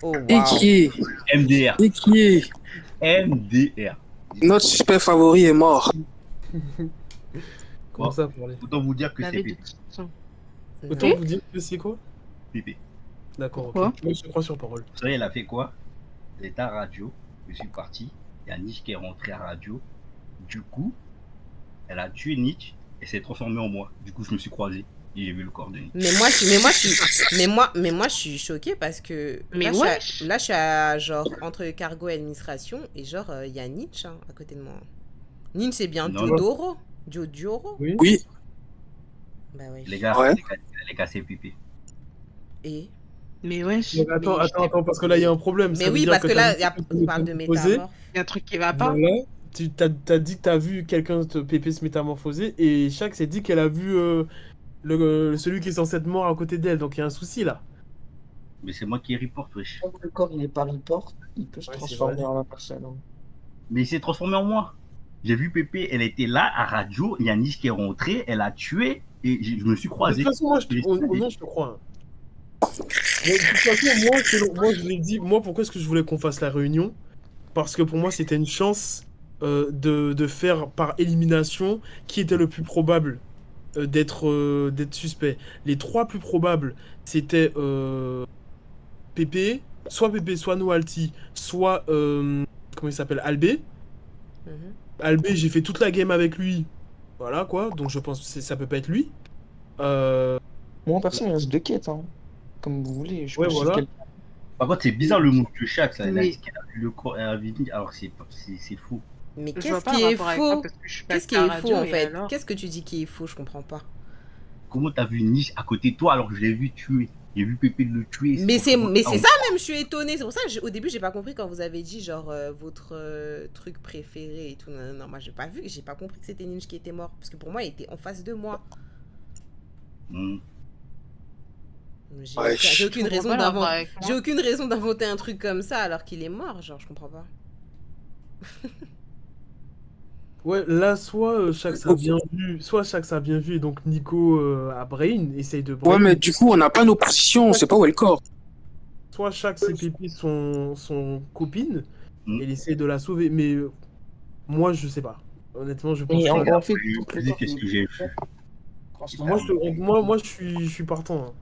Oh, Et wow. qui est? MDR. Et qui est? MDR. Notre suspect favori est mort. Comment Bon. ça pour les... Autant vous dire que La c'est vie de Pépé. toute façon. Autant vous dire que c'est quoi? Pépé. D'accord, Pourquoi ok. Moi, je te crois sur parole. Vous savez, elle a fait quoi? Elle était à radio. Je suis parti. Il y a Nietzsche qui est rentré à radio. Du coup, elle a tué Nietzsche et s'est transformée en moi. Du coup, je me suis croisé et j'ai vu le corps de Nietzsche. Mais moi, je suis choquée parce que Mais là, wesh. là, je suis à, genre, entre cargo et administration, et genre, il y a Nietzsche, hein, à côté de moi. Nietzsche, c'est bien Non. Diodoro? Diodoro? Oui. Oui. Bah ouais. Les gars, Ouais. elle est cassée Pépé. Et... Mais wesh. Donc, attends, parce que là, il y a un problème. Ça Mais veut oui, dire parce que là, t'as on parle de métamorphosé. métamorphe. Il y a un truc qui va pas. Voilà. Tu t'as dit que t'as vu quelqu'un te Pépé se métamorphoser et Shaq s'est dit qu'elle a vu celui qui est censé être mort à côté d'elle. Donc il y a un souci là. Mais c'est moi qui reporte, wesh. Quand le corps il est pas report, il peut se Ouais, c'est transformer vrai. en la personne. hein. Mais il s'est transformé en moi. J'ai vu Pépé, elle était là à radio. Il y a Nietzsche qui est rentré, elle a tué et je me suis De croisé. toute façon, moi, je te crois. hein. Mais de toute façon, moi, je l'ai dit. Moi, pourquoi est-ce que je voulais qu'on fasse la réunion? Parce que pour moi, c'était une chance de faire par élimination qui était le plus probable d'être suspect. Les trois plus probables, c'était Pépé, soit Noalty, soit comment il s'appelle, Albé. Mhm. Albé, j'ai fait toute la game avec lui. Voilà quoi, donc je pense que ça peut pas être lui. Moi, en personne, il reste deux quêtes. Hein. Comme vous voulez. Je Ouais, peux suivre voilà. quelqu'un. Par contre, c'est bizarre le mot de Shaq. Ça. Elle a Mais- dit qu'elle a vu le corps, elle a vu Nietzsche, alors c'est faux. Mais Je vois qu'est-ce pas qui le est rapport avec toi faux? parce que je suis Qu'est-ce passée qui à est radio faux, en et fait? alors Qu'est-ce que tu dis qui est faux? Je comprends pas. Comment t'as vu Nietzsche à côté de toi alors que je l'ai vu tuer? J'ai vu Pépé le tuer. Mais c'est franchement, ça même, je suis étonnée. C'est pour ça que au début, j'ai pas compris quand vous avez dit genre votre truc préféré et tout. Non, non, moi j'ai pas vu, j'ai pas compris que c'était Ninja qui était mort. Parce que pour moi, il était en face de moi. Hmm. J'ai Ouais, j'ai aucune Je comprends raison pas le rapport d'inventer. avec moi. J'ai aucune raison d'inventer un truc comme ça alors qu'il est mort. Genre, je comprends pas. Ouais, là, soit Shaq ça a bien vu, soit Shaq ça a bien vu et donc Nico a Brain, essaye de Brain. Ouais, mais du coup, on n'a pas nos positions, on sait pas où est le corps. Soit Shaq c'est Pépé son copine, Mm. et il essaie de la sauver. Mais moi, je sais pas. Honnêtement, je pense Et que... en fait, Je tout te le dis corps, qu'est-ce que j'ai vu. Moi, je suis partant. hein.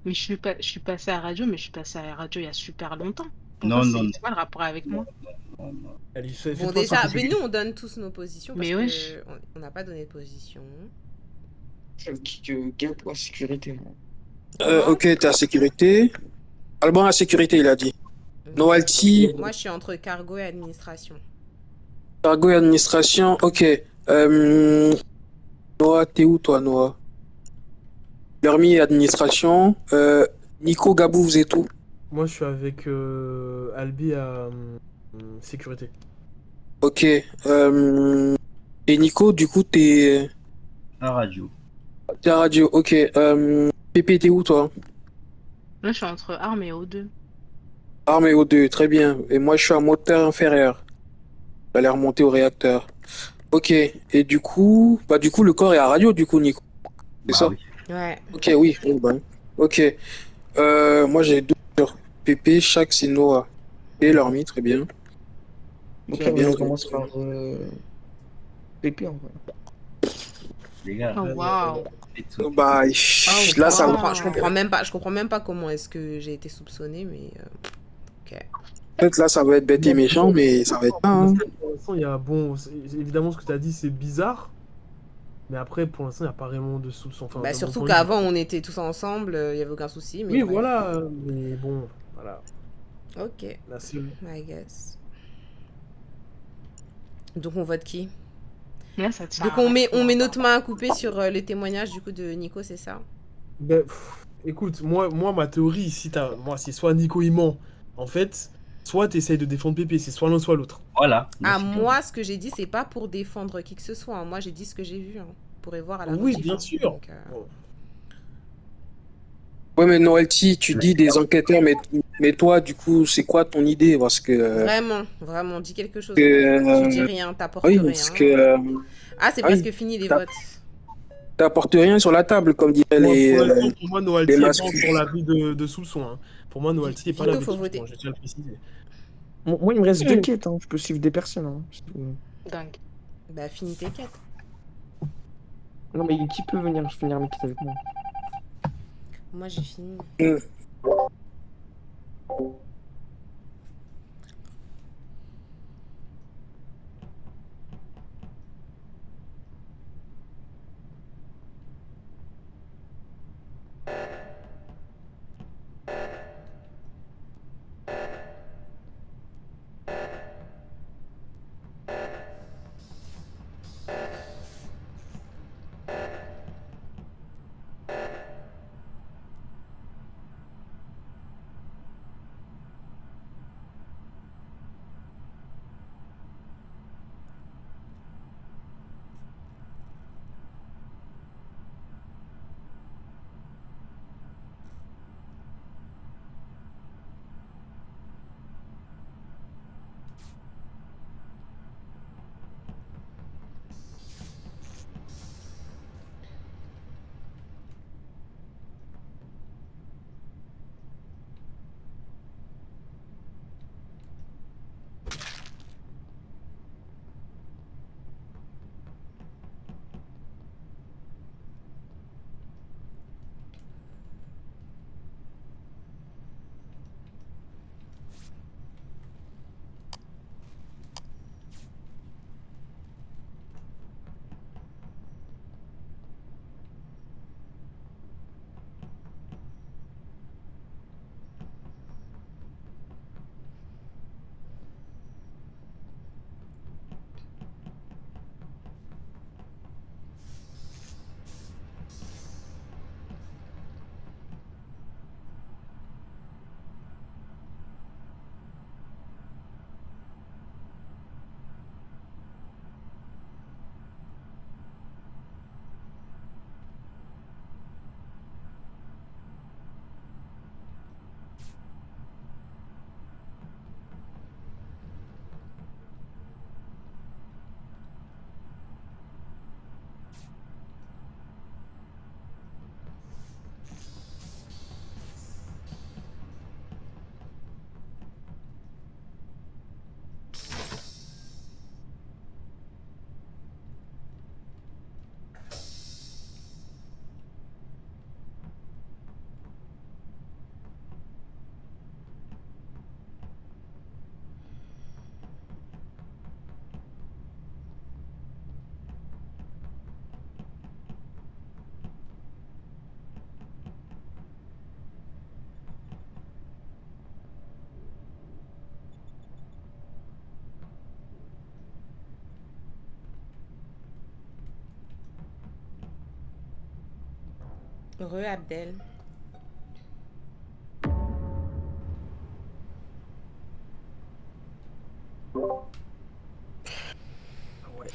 Mais je suis passée à radio, mais je suis passée à la radio il y a super longtemps. Non, non, non. C'est quoi le rapport avec moi? non, non. Allez, Bon, déjà, mais nous, on donne tous nos positions parce Mais wesh. que on n'a pas donné de position. Je dis que Gab ou à sécurité, moi. Ok, t'es à sécurité. Alban à sécurité, il a dit. Noalty, Moi, je suis entre cargo et administration. cargo et administration. Ok. Noah, t'es où toi, Noah? Lermi et administration. Nico, Gabou, vous êtes où? Moi, je suis avec Albi à sécurité. Ok. Et Nico, du coup, t'es La radio. à radio. Ok. Pépé, t'es où toi? Là, je suis entre armes et O2. Arme et O2, très bien. Et moi, je suis à moteur inférieur. J'allais remonter au réacteur. Ok. Et du coup, le corps est à radio, du coup, Nico. C'est Bah ça? oui. Ouais. Ok, oui. Bon, ben. Ok. Moi, j'ai deux sur PP, chaque c'est Noah. Et Lormi, très bien. Donc Très là, bien. on commence par Pépé, en vrai. Les gars, Oh, waouh. Bah, là, ça va. Je comprends même pas comment est-ce que j'ai été soupçonnée, mais ok. Peut-être là, ça va être bête et méchant, mais ça va être pas. Hein. Pour l'instant, il y a évidemment ce que tu as dit, c'est bizarre. Mais après, pour l'instant, il n'y a pas vraiment de soupçon. Enfin, Bah, de mon surtout point de qu'avant, on était tous ensemble, il y avait aucun souci. Mais vue. Oui, bref. voilà. Mais bon, voilà. Ok. La seule. I guess. Donc, on vote qui? Là, ça tient Donc, à on rien. met notre main à couper sur les témoignages du coup de Nico, c'est ça? Ben, écoute, moi, ma théorie, moi, c'est soit Nico il ment, en fait, soit tu essayes de défendre Pépé, c'est soit l'un, soit l'autre. Voilà. Ah, moi, ce que j'ai dit, c'est pas pour défendre qui que ce soit. Hein. Moi, j'ai dit ce que j'ai vu. Hein. Vous pourrez voir à la Oui, rediff, bien hein. sûr. Donc, Bon. Ouais, mais Noelty, tu dis des enquêteurs, mais toi, du coup, c'est quoi ton idée? Parce que. Vraiment, dis quelque chose. Que, Tu dis rien, t'apportes oui, rien. parce que. Ah, c'est ah oui, presque fini les t'as- votes. T'apportes rien sur la table, comme diraient Pour moi, Noalty les n'est pas masculins. sur l'avis de soupçon. Hein. Pour moi, Noalty n'est pas Vito, l'avis de faut soupçon, voter. je tiens à le préciser. Moi, il me reste 2 quêtes, hein. Je peux suivre des personnes. Hein. Dingue. Bah, finis tes quêtes. Non, mais qui peut venir finir mes quêtes avec moi? Moi, j'ai fini. Abdel. Ouais.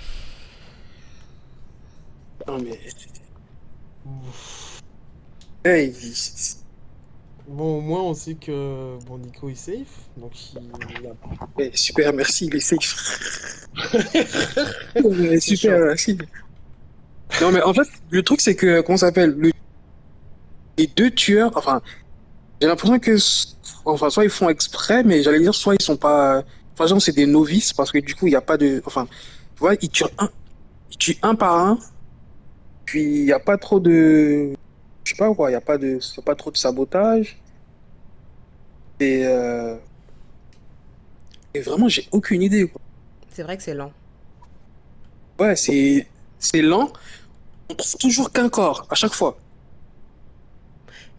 Non, mais. Hey, Bon, au moins, on sait que bon, Nico est safe. Donc, il a... ouais, super, merci, il est safe. Ouais, super, merci. Non, mais en fait, le truc, c'est que, comment ça s'appelle? Les deux tueurs, enfin, j'ai l'impression que, enfin, soit ils font exprès, mais j'allais dire, soit ils sont pas. Enfin, genre, c'est des novices, parce que du coup, il n'y a pas de. Enfin, tu vois, ils tuent un par un, puis il n'y a pas trop de. Je sais pas quoi, il n'y a pas de. C'est pas trop de sabotage. Et, euh, et vraiment, j'ai aucune idée, quoi. C'est vrai que c'est lent. Ouais, c'est lent. On trouve toujours qu'un corps, à chaque fois.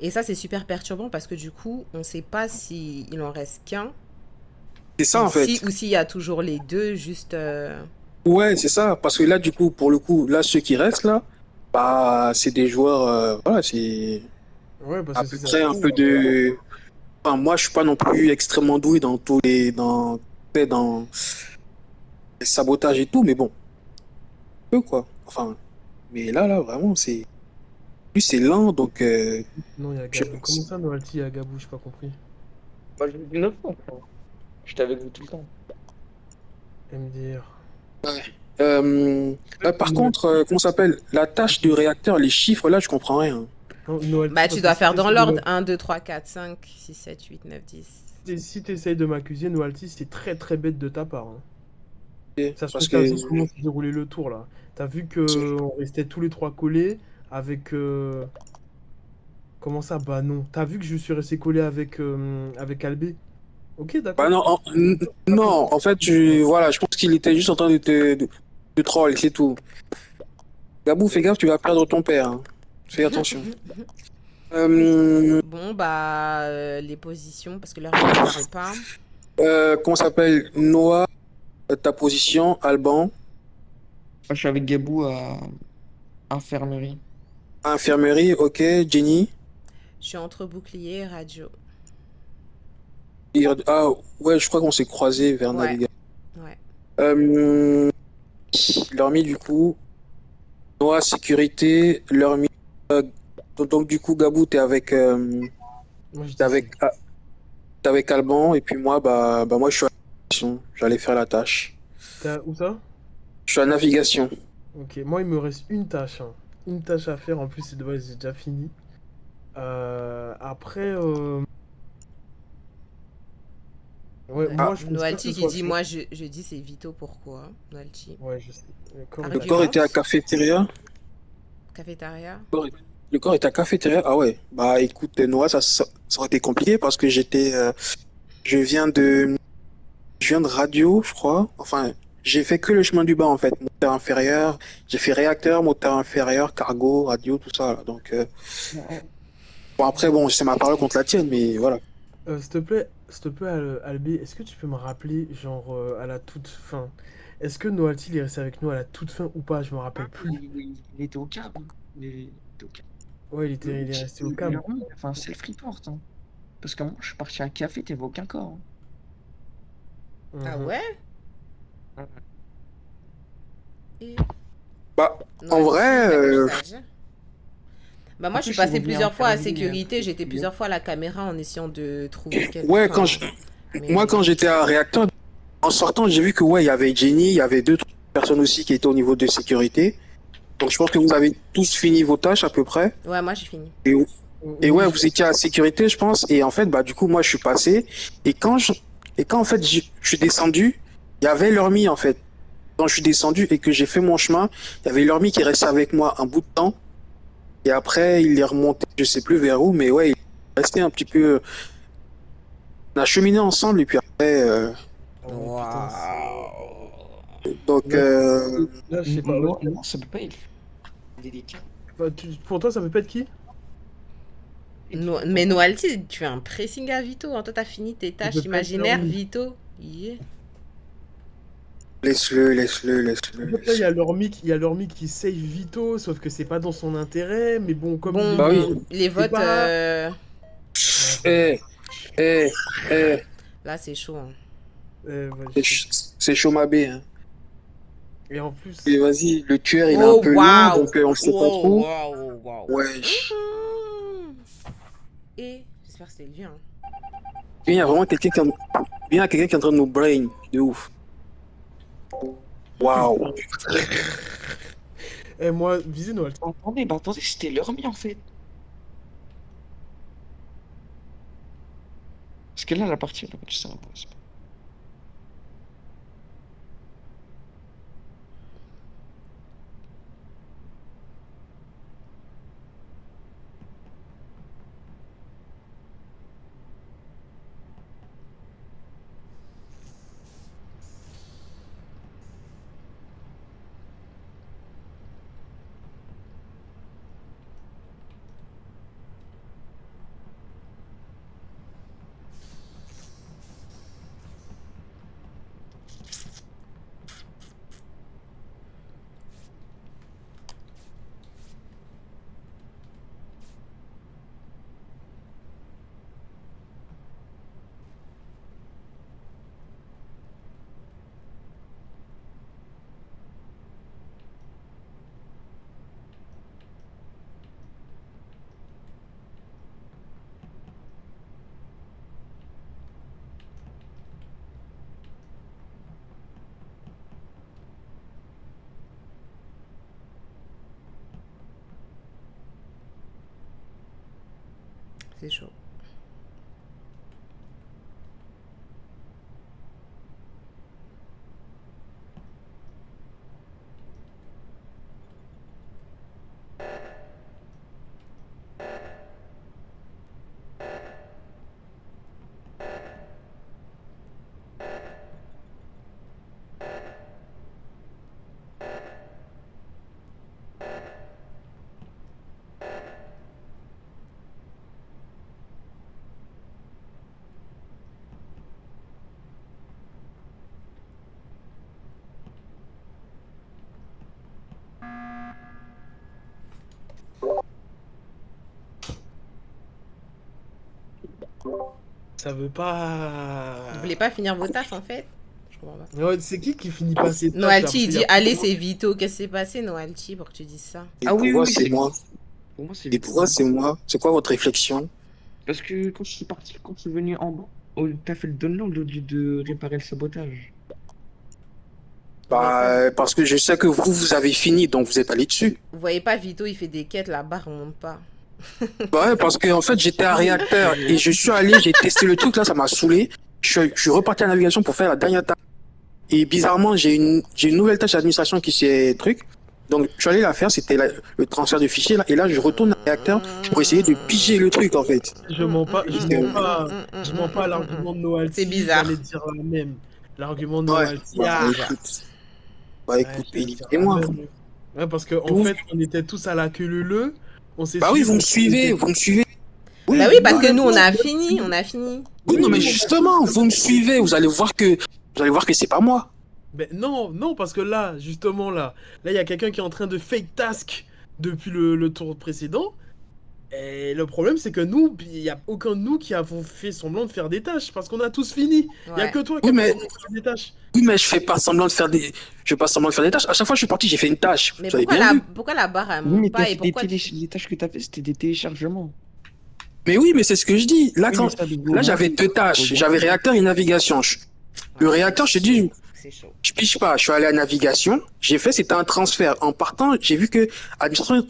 Et ça, c'est super perturbant parce que du coup, on ne sait pas s'il en reste qu'un C'est ça, en fait. ou s'il y a toujours les deux, juste. Ouais, c'est ça. Parce que là, du coup, pour le coup, là, ceux qui restent là, bah, c'est des joueurs. Voilà, c'est Ouais, parce à que peu si ça se près un trouve, peu de. Enfin, moi, je suis pas non plus extrêmement doué dans tous les. Dans les sabotages et tout, mais bon, peu quoi. Enfin, mais là, vraiment, c'est. Plus c'est lent, donc. non, il y a Je sais Gabou. pas. Comment ça, Noalty, il y a Gabou? J'ai pas compris. Moi, je l'ai vu 9 fois, frère. J'étais avec vous tout le temps. MDR. Par contre, comment ça s'appelle? La tâche du réacteur, les chiffres, là, je comprends rien. Non, Noalty, Bah, parce tu que dois si faire dans t'essayes de l'ordre 1, 2, 3, 4, 5, 6, 7, 8, 9, 10. si t'essayes de m'accuser, Noalty, c'est très très bête de ta part. Hein. Ça se Parce trouve, t'as que. vu comment s'est déroulé le tour là. T'as vu que on restait tous les trois collés avec. Comment ça? Bah non. T'as vu que je suis resté collé avec Albé? Ok, Bah d'accord. non, non, en fait, voilà, je pense qu'il était juste en train de troll, c'est tout. Gabou, fais gaffe, tu vas perdre ton père, hein. Fais attention. Bon, bah, les positions, parce que leur ne parle pas. Comment ça s'appelle? Noah, ta position, Alban, Moi, je suis avec Gabou à infirmerie. infirmerie, ok, Jenny. Je suis entre bouclier et radio. Ah, ouais, je crois qu'on s'est croisés vers Ouais, Navigation. ouais. L'Ormi, du coup, Noah, sécurité, l'Ormi. Donc, du coup, Gabou, Moi, je t'es dis c'est. avec Alban, et puis moi, moi, je suis à navigation. J'allais faire la tâche. T'as où ça? Je suis à navigation. Ok, moi, il me reste une tâche. Hein. Une tâche à faire. En plus, c'est dommage, j'ai déjà fini. Après. Ouais, moi, je pense pas que ce Noalty qui soit dit, sûr. moi, je dis c'est Vito, pourquoi? Noalty. Ouais, je sais. Le corps est Le à corps était à Argumente. cafétéria. Cafétéria. Le corps était à cafétéria. Ah ouais. Bah écoute, Noah, ça aurait été compliqué parce que je je viens de radio, je crois. Enfin, j'ai fait que le chemin du bas en fait. Moteur inférieur. J'ai fait réacteur, moteur inférieur, cargo, radio, tout ça, là. Donc, bon après, bon, c'est ma parole contre la tienne, mais voilà. S'il te plaît, Albé, est-ce que tu peux me rappeler, genre, à la toute fin, est-ce que Noalty il est resté avec nous à la toute fin ou pas? Je me rappelle plus. Il était au câble. Il était au câble. Ouais, il est resté au câble. Enfin, self-report. Hein. Parce que moi, je suis parti à un café, t'avais aucun corps. Hein. Ah Mhm. ouais? Ouais. Et... Bah, en Noalty, vrai, t'as quelque chose à dire? Bah moi, je Après, suis je suis passée revenu plusieurs fois à infirmerie, sécurité. J'étais plusieurs fois à la caméra en essayant de trouver quelque... ouais, Enfin, moi, quand j'étais à réacteur, en sortant, j'ai vu que ouais, il y avait Jenny, il y avait deux, trois personnes aussi qui étaient au niveau de sécurité. Donc, je pense que vous avez tous fini vos tâches à peu près. Ouais, moi, j'ai fini. Et, et Oui, ouais, vous étiez à sécurité, je pense. Et en fait, bah, du coup, moi, je suis passé. Et quand en fait, je suis descendu, il y avait l'Ormi, en fait. Quand je suis descendu et que j'ai fait mon chemin, il y avait l'Ormi qui restait avec moi un bout de temps. Et après, il est remonté, je sais plus vers où, mais ouais, il est resté un petit peu. On a cheminé ensemble et puis après. Ah ouais, putain, Donc, là, je sais pas. Non, non, ça peut pas être. Il est délicat. Bah, pour toi, ça peut pas être qui? Mais Noalty, tu fais un pressing à Vito. Hein. Toi, t'as fini tes tâches peut pas être imaginaires, Ormi. Vito. Yeah. Laisse-le, laisse-le, En laisse-le. fait, là, il y a leur mic qui save Vito, sauf que c'est pas dans son intérêt. Mais bon, comme Bon, il Bah est oui. dit, les c'est votes, pas. Eh, eh, eh. là, c'est chaud. Hein. C'est chaud ma bé, hein. Et en plus, Et vas-y, le tueur il est un Oh, peu loin, waouh! donc on sait pas Wow, trop. wow, wow. Wesh. Et j'espère que c'est lui. Hein. Il y a vraiment quelqu'un qui est en train de nous brain, de ouf. Waouh. et moi, visez Noël. Attendez, c'était leur mis en fait. Parce que là, la partie, on a pas ça. C'est chaud. Ça veut pas. Vous voulez pas finir vos tâches en fait? Je comprends pas. Ouais, c'est qui finit pas ses tâches, là, Noalti, parce il qu'il y dit a- allez, c'est Vito. Qu'est-ce qui s'est passé, Noalti, pour que tu dises ça? Et Ah oui, pourquoi oui, c'est moi? Pour moi, c'est Et pourquoi c'est moi? C'est quoi votre réflexion? Parce que quand je suis parti, quand je suis venu en bas, oh, t'as fait le download au lieu de réparer le sabotage. Bah, parce que je sais que vous avez fini, donc vous êtes allé dessus. Vous voyez pas, Vito, il fait des quêtes, la barre remonte pas. Bah ouais, parce que en fait, j'étais à réacteur et je suis allé, j'ai testé le truc, là, ça m'a saoulé. Je suis reparti à la navigation pour faire la dernière tâche. Et bizarrement, j'ai une nouvelle tâche d'administration qui s'est truc. Donc, je suis allé la faire, c'était le transfert de fichiers, là. Et là, je retourne à réacteur pour essayer de piger le truc, en fait. Je mens pas à l'argument de Noalti. C'est bizarre. J'allais dire la même. L'argument de Ouais. Noalti. Bah, ah, écoute. Bah, écoute, j'allais dire la éliminez-moi. même. Ouais, parce qu'en fait, on était tous à la queue leu. On s'est Bah oui, suivis, vous me suivez, vous me suivez. Bah oui, parce que nous, on a fini, on a fini. Oui, non, mais justement, vous me suivez, vous allez voir que c'est pas moi. Mais non, parce que là, justement, là, il y a quelqu'un qui est en train de fake task depuis le tour précédent. Et le problème, c'est que nous, il n'y a aucun de nous qui avons fait semblant de faire des tâches, parce qu'on a tous fini. Il n'y a Ouais. que toi qui Oui, as mais- fait semblant de faire des tâches. Oui, mais je fais pas semblant de faire des tâches. À chaque fois que je suis parti, j'ai fait une tâche. Mais Vous avez pourquoi bien vu. pourquoi la barre, elle Oui, mais monte t'as pas fait et pourquoi les tâches que t'as fait, c'était des téléchargements. Mais oui, mais c'est ce que je dis. Là, Oui, quand, mais ça, Bigo, là, j'avais deux tâches. Bigo. J'avais réacteur et navigation. Le réacteur, je te dis, C'est chaud. je pige pas. Je suis allé à navigation. J'ai fait, c'était un transfert. En partant, j'ai vu que administration,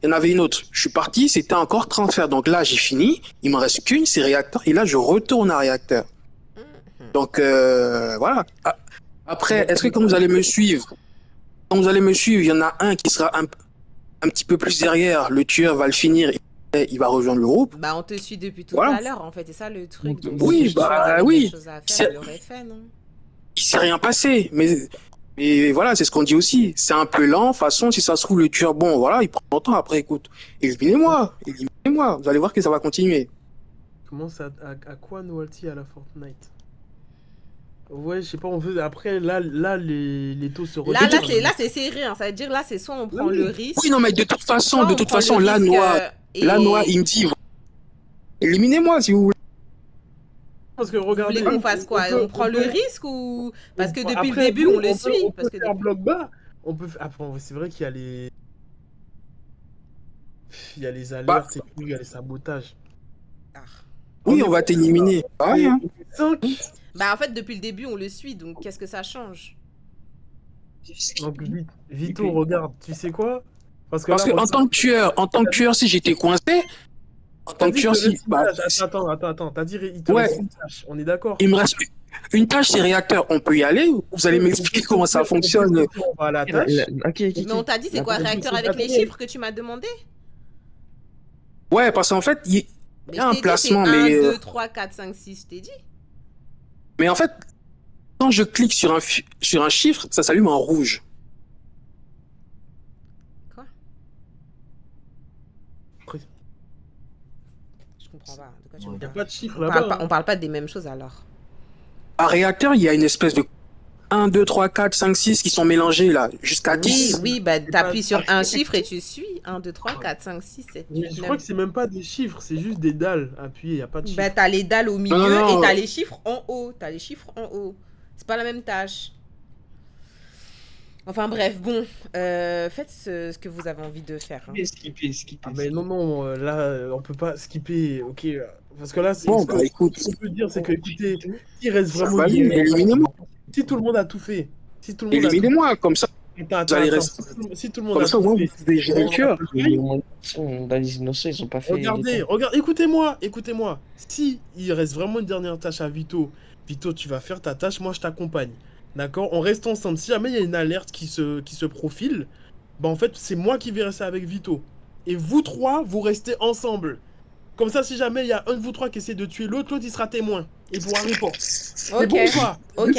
il y en avait une autre. Je suis parti, c'était encore transfert. Donc là, j'ai fini. Il me reste qu'une, c'est réacteur. Et là, je retourne à réacteur. Donc, voilà. Ah, après, est-ce que quand vous allez me suivre, il y en a un qui sera un petit peu plus derrière. Le tueur va le finir. Et il va rejoindre le groupe. Bah, on te suit depuis tout Voilà. à l'heure, en fait, c'est ça le truc. Donc, Oui, si bah, tu avais oui. des choses à faire, C'est- il l'aurait fait, non? Il s'est rien passé. Mais voilà, c'est ce qu'on dit aussi. C'est un peu lent. De toute façon, si ça se trouve, le tueur, bon, voilà, il prend longtemps. Après, écoute, éliminez-moi. Vous allez voir que ça va continuer. Commence à quoi Noalty à la Fortnite? Ouais, je sais pas, on veut. Après, là les taux se Là, redémarrent. là, c'est serré. Hein. Ça veut dire là, c'est soit on prend le risque. Oui, non, mais de toute soit façon, on prend le là, risque, Noah, il me dit, éliminez-moi si vous voulez. Parce que Vous regardez. voulez qu'on fasse quoi? On prend le risque ou parce que depuis le début, on le suit. On peut faire bloc bas. On peut. Après, c'est vrai qu'il y a les. Il y a les alertes et tout, il y a les sabotages. Oui, on va t'éliminer. Ah, oui, hein. 5. Bah en fait, depuis le début, on le suit. Donc qu'est-ce que ça change? Donc Vito, regarde, tu sais quoi? Parce que en tant que tueur, si j'étais coincé, en tant que tueur, si. Attends, t'as dit il te reste une tâche, on est d'accord? Il me reste une tâche, c'est réacteur. On peut y aller? Vous allez m'expliquer comment ça fonctionne? On va à la tâche. Mais on t'a dit c'est quoi réacteur avec les chiffres que tu m'as demandé? Ouais, parce qu'en fait, il y a un placement, mais. 1, mais. 2, 3, 4, 5, 6, je t'ai dit. Mais en fait, quand je clique sur un chiffre, ça s'allume en rouge. Quoi? Je comprends pas. De quoi tu Il n'y a parles? pas de chiffre là-bas. On parle pas des mêmes choses alors. À réacteur, il y a une espèce de 1, 2, 3, 4, 5, 6 qui sont mélangés là, jusqu'à 10. Oui, bah t'appuies sur un chiffre et tu suis. 1, 2, 3, 4, 5, 6, 7, 8, 9. Je crois que c'est même pas des chiffres, c'est juste des dalles appuyées, il n'y a pas de chiffres. Bah t'as les dalles au milieu non. et t'as les chiffres en haut. C'est pas la même tâche. Enfin bref, bon, faites ce que vous avez envie de faire. Hein. Skipper. Ah mais non, là, on peut pas skipper, ok. Parce que là, bon, bah, écoute, ce qu'on peut dire, c'est que, écoutez, il reste vraiment... Bah, éliminez-moi. Si tout le monde a tout fait, éliminez-moi, comme ça. Attends. Si tout le monde comme a ça, tout vous fait... pouvez gérer le tueur. Les innocents, ils ont pas fait... Regardez, écoutez-moi. Si il reste vraiment une dernière tâche à Vito, tu vas faire ta tâche, moi je t'accompagne. D'accord? On reste ensemble. Si jamais il y a une alerte qui se profile, bah en fait, c'est moi qui vais rester avec Vito. Et vous trois, vous restez ensemble. Comme ça, si jamais il y a un de vous trois qui essaie de tuer l'autre, il sera témoin. Il pourra répondre. Ok. Bon ou pas? Ok.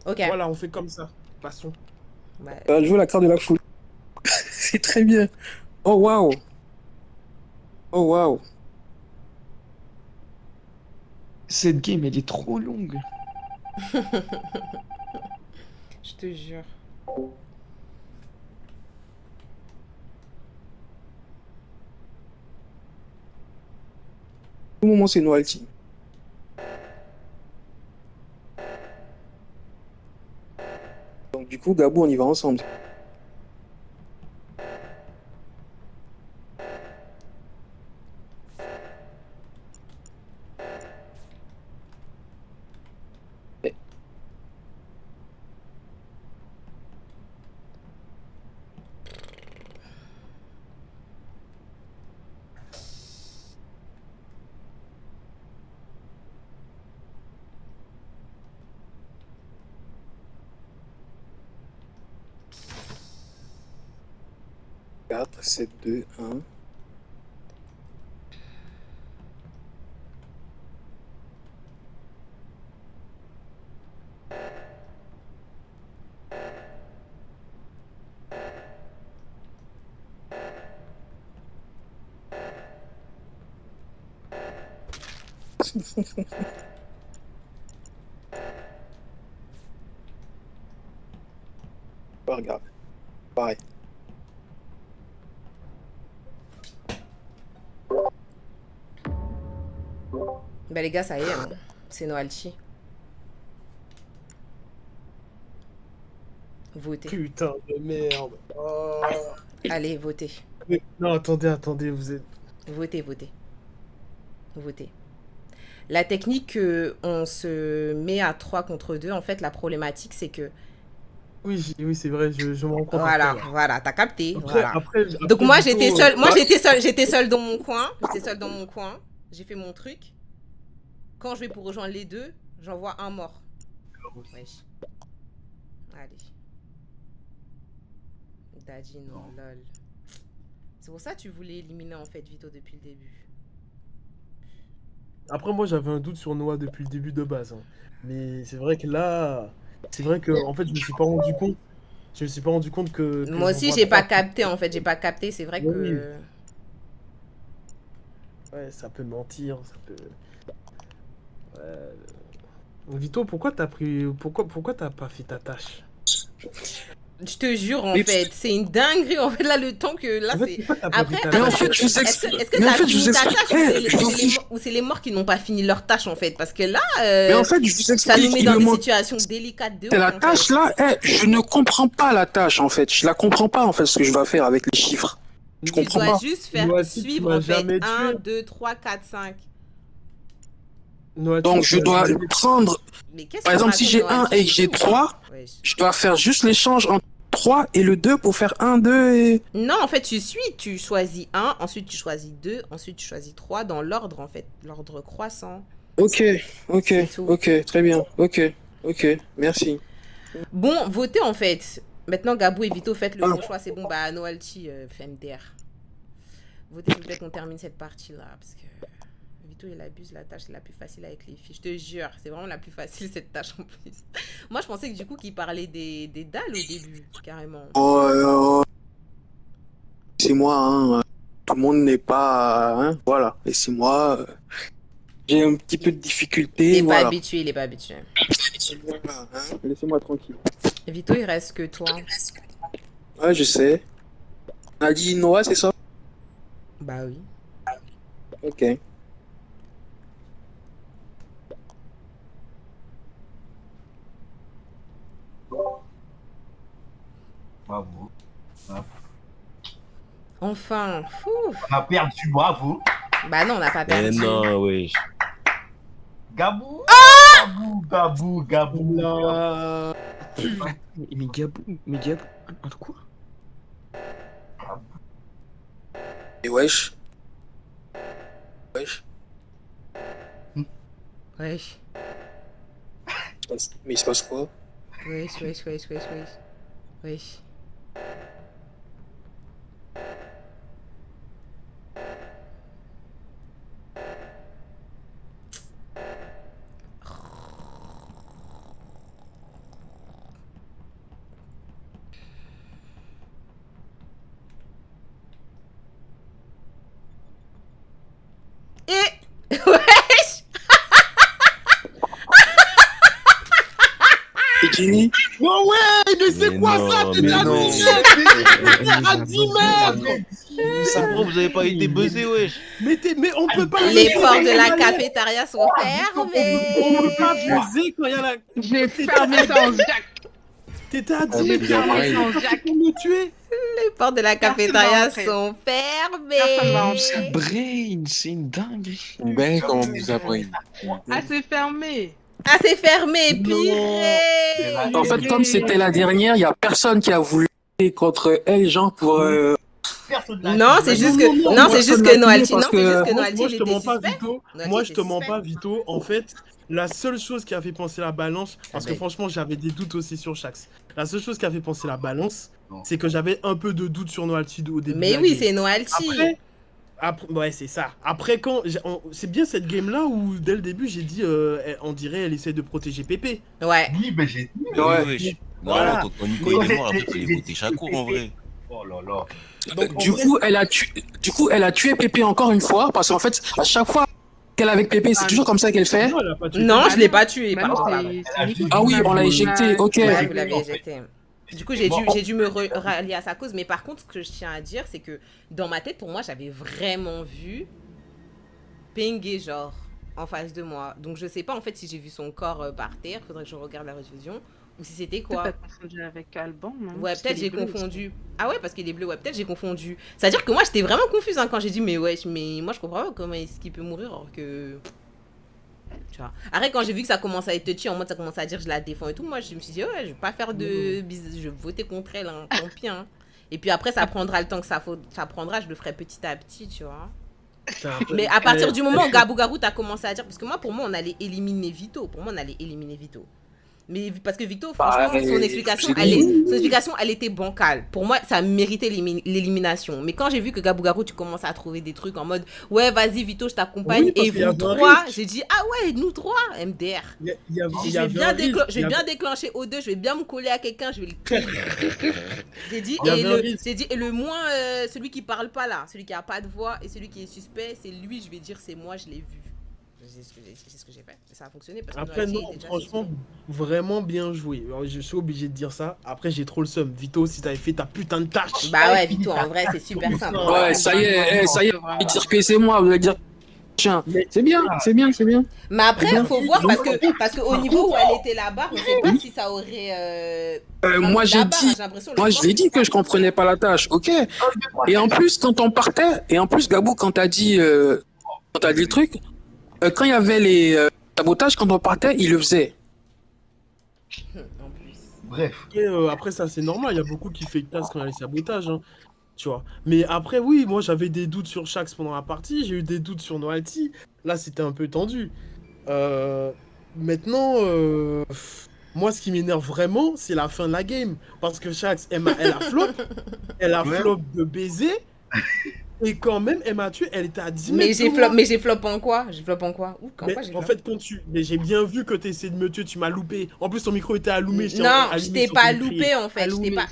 Ok. Voilà, on fait comme ça. Passons. Je veux la carte de la foule. C'est très bien. Oh waouh. Cette game, elle est trop longue. Je te jure. Au moment, c'est Noalty. Donc du coup, Gabou, on y va ensemble. Quatre, 7, 2, 1. Regarde. Pareil. Bah les gars, ça y est, hein. C'est Noalty. Votez. Putain de merde. Oh. Allez, votez. Non, attendez, vous êtes... Votez. La technique, on se met à 3 contre 2, en fait, la problématique, c'est que... Oui, c'est vrai, je me rends compte. Voilà, t'as capté. Après, donc moi, j'étais seule dans mon coin. J'ai fait mon truc. Quand je vais pour rejoindre les deux, j'en vois un mort. Wesh. Allez. Daddy, non, lol. C'est pour ça que tu voulais éliminer en fait Vito depuis le début. Après, moi, j'avais un doute sur Noah depuis le début de base. Hein. Mais c'est vrai que là... C'est vrai que en fait, je me suis pas rendu compte. Que moi aussi, j'ai pas capté, en fait. J'ai pas capté, c'est vrai que... Ouais, ça peut mentir, ça peut... Vito, pourquoi t'as pas fait ta tâche? Je te jure, en Mais- fait, c'est une dinguerie. En fait, là, le temps que. Là, En fait, c'est. pourquoi t'as pas Après, fait ta Mais en tâche? fait, je vous est-ce explique. que Mais en t'as fait, je fini vous ta explique. tâche ou c'est les morts qui n'ont pas fini leur tâche, en fait? Parce que là, Mais en fait, je vous ça nous explique. met dans des situations délicates de C'est ouf, la en tâche fait. là, je ne comprends pas la tâche en fait. Je la comprends pas en fait ce que je dois faire avec les chiffres. Je Tu comprends dois pas. juste faire Noati, tu suivre, m'as en fait, jamais 1, tué. 2, 3, 4, 5. Noati, Donc tu je m'as dois jamais tué. prendre, Mais qu'est-ce par que exemple, si raconte j'ai 1 Noati? et que j'ai 3, Wesh. je dois faire juste l'échange entre 3 et le 2 pour faire 1, 2 et... Non, en fait, tu choisis 1, ensuite tu choisis 2, ensuite tu choisis 3 dans l'ordre, en fait, l'ordre croissant. Ok, ok, C'est tout. ok, très bien, ok, merci. Bon, votez, en fait. Maintenant, Gabou et Vito, faites le Ah. bon choix. C'est bon, bah, Noalty, FMDR. Votez, s'il vous plaît, qu'on termine cette partie-là, parce que Vito, il abuse la tâche, c'est la plus facile avec les filles. Je te jure, c'est vraiment la plus facile, cette tâche, en plus. Moi, je pensais que, du coup, qu'il parlait des dalles au début, carrément. C'est moi, hein. Tout le monde n'est pas... hein, voilà, et c'est moi... j'ai un petit peu de difficulté, Il est pas voilà. habitué, il est pas habitué. Voilà, hein, laissez-moi tranquille. Vito, il reste que toi. Ouais, je sais. On a dit Noah, c'est ça? Bah oui. Ok. Bravo. Enfin. Fou. On a perdu, bravo. Bah non, on n'a pas Mais perdu. non, wesh. Gabou. Gabou. Là. Mais Gabou, un quoi? Et wesh. Wesh. Wesh. Mais il se passe quoi? Wesh. Wesh. Et... Wesh. Et Jenny? Non, ouais, mais c'est Mais quoi non, ça? T'es mais à non. 10 mètres! À 10 mètres! Pourquoi vous avez pas été buzzé, wesh? Mais on peut pas... Les portes de la cafétéria sont fermées. On peut pas buzzer quand il y a la... J'ai fermé ça en jack. T'étais à 10 mais mètres, bien pareil. pour me tuer. Les portes de la cafétéria Personne va sont Personne va fermées. entrer. Ça brain, c'est une dinguerie. Ben, comment vous apprenez? Ah, c'est fermé. Ah, c'est fermé, purée. En fait, comme c'était la dernière, il y a personne qui a voulu aller contre elle, genre pour... Non, c'est juste que Non, non, moi, c'est juste ça que m'a Noalty, tué non, parce c'est que- juste que Moi, Noalty, moi, il je te était mens pas, suspect. Vito. Noalty Moi, je était te mens suspect. pas, Vito. En fait, la seule chose qui a fait penser la balance, parce que ben. franchement, j'avais des doutes aussi sur Shax. La seule chose qui a fait penser la balance, Non. c'est que j'avais un peu de doute sur Noalty au début. de Mais la oui, game. c'est Noalty. Ouais, c'est ça. Après, c'est bien cette game-là où, dès le début, j'ai dit, on dirait, elle essaie de protéger Pépé. Ouais. Oui, mais j'ai dit. Ouais. Wesh. Non, Voilà. quand Nico il est mort, après, il fallait voter Chakour, en vrai. Oh là là. Donc, en Du vrai, coup, elle a tué Pépé encore une fois, parce qu'en fait, à chaque fois qu'elle est avec Pépé, c'est Ah, toujours comme ça qu'elle fait. non, elle a pas tué Non, Pépé. je l'ai pas tué. Bah non, Pardon. c'est Nico Ah qui oui, m'a on l'a dit. éjecté, ok. Ouais, vous l'avez En fait. éjecté. Du coup, j'ai dû me rallier à sa cause. Mais par contre, ce que je tiens à dire, c'est que dans ma tête, pour moi, j'avais vraiment vu Pengue, genre, en face de moi. Donc, je sais pas, en fait, si j'ai vu son corps par terre. Faudrait que je regarde la rediffusion. Ou si c'était quoi. Peut-être t'as confondu avec Alban, non? Ouais, Parce peut-être qu'il est j'ai bleu, confondu. Ah ouais, parce qu'il est bleu, ouais, peut-être j'ai confondu. C'est-à-dire que moi, j'étais vraiment confuse hein, quand j'ai dit, mais wesh, mais moi, je comprends pas comment est-ce qu'il peut mourir alors que... Tu vois. Après, quand j'ai vu que ça commençait à être touchy, en mode ça commençait à dire je la défends et tout, moi, je me suis dit, ouais, je vais pas faire de business, je vais voter contre elle, hein, tant pis. Hein. Et puis après, ça prendra le temps que ça prendra, je le ferai petit à petit, tu vois. Putain, Mais à partir du moment où Gabou Garou t'as commencé à dire, parce que moi, pour moi, on allait éliminer Vito. Pour moi, on allait éliminer Vito. Mais parce que Vito, franchement, son explication, elle était bancale. Pour moi, ça méritait l'élimination. Mais quand j'ai vu que Gabou Garou, tu commences à trouver des trucs en mode, ouais, vas-y, Vito, je t'accompagne. Oui, parce et qu'il y vous avait un trois, risque. j'ai dit, ah ouais, nous trois, MDR. Il y avait Je vais un risque, je vais bien déclencher O2, je vais bien me coller à quelqu'un, je vais le kill. J'ai dit, Il y avait un risque. et le moins, celui qui parle pas là, celui qui a pas de voix et celui qui est suspect, c'est lui, je vais dire, c'est moi, je l'ai vu. C'est ce que j'ai fait. Et ça a fonctionné parce que Après, Noati non, était déjà franchement, suspect. vraiment bien joué. Alors, je suis obligé de dire ça. Après, j'ai trop le seum. Vito, si t'avais fait ta putain de tâche. Bah ouais, Vito, en vrai, c'est super simple. Ouais, ça y est, ça y est. Vous allez dire que c'est moi, vous allez dire. Tiens, c'est bien, c'est bien, c'est bien. Mais après, il faut voir parce que au niveau où elle était là-bas, on sait pas si ça aurait. Moi, j'ai là-bas, dit, j'ai l'impression, moi, le je l'ai dit que je comprenais pas la tâche, ok. Et en plus, quand on partait, et en plus, Gabou, quand t'as dit le truc, quand il y avait les sabotages, quand on partait, il le faisait. En plus. Bref. Et, après, ça, c'est normal. Il y a beaucoup qui fait tasse quand il y a les sabotages. Hein, tu vois. Mais après, oui, moi, j'avais des doutes sur Shax pendant la partie. J'ai eu des doutes sur Noalty. Là, c'était un peu tendu. Maintenant, moi, ce qui m'énerve vraiment, c'est la fin de la game. Parce que Shax, elle a flop. Elle a flop de baiser. Et quand même, elle m'a tué. Elle était à 10 mètres. Mais j'ai flop en quoi? J'ai flop en quoi? En fait, mais j'ai bien vu que tu essayé de me tuer, tu m'as loupé. En plus, ton micro était allumé. Non, je t'ai pas loupé en fait.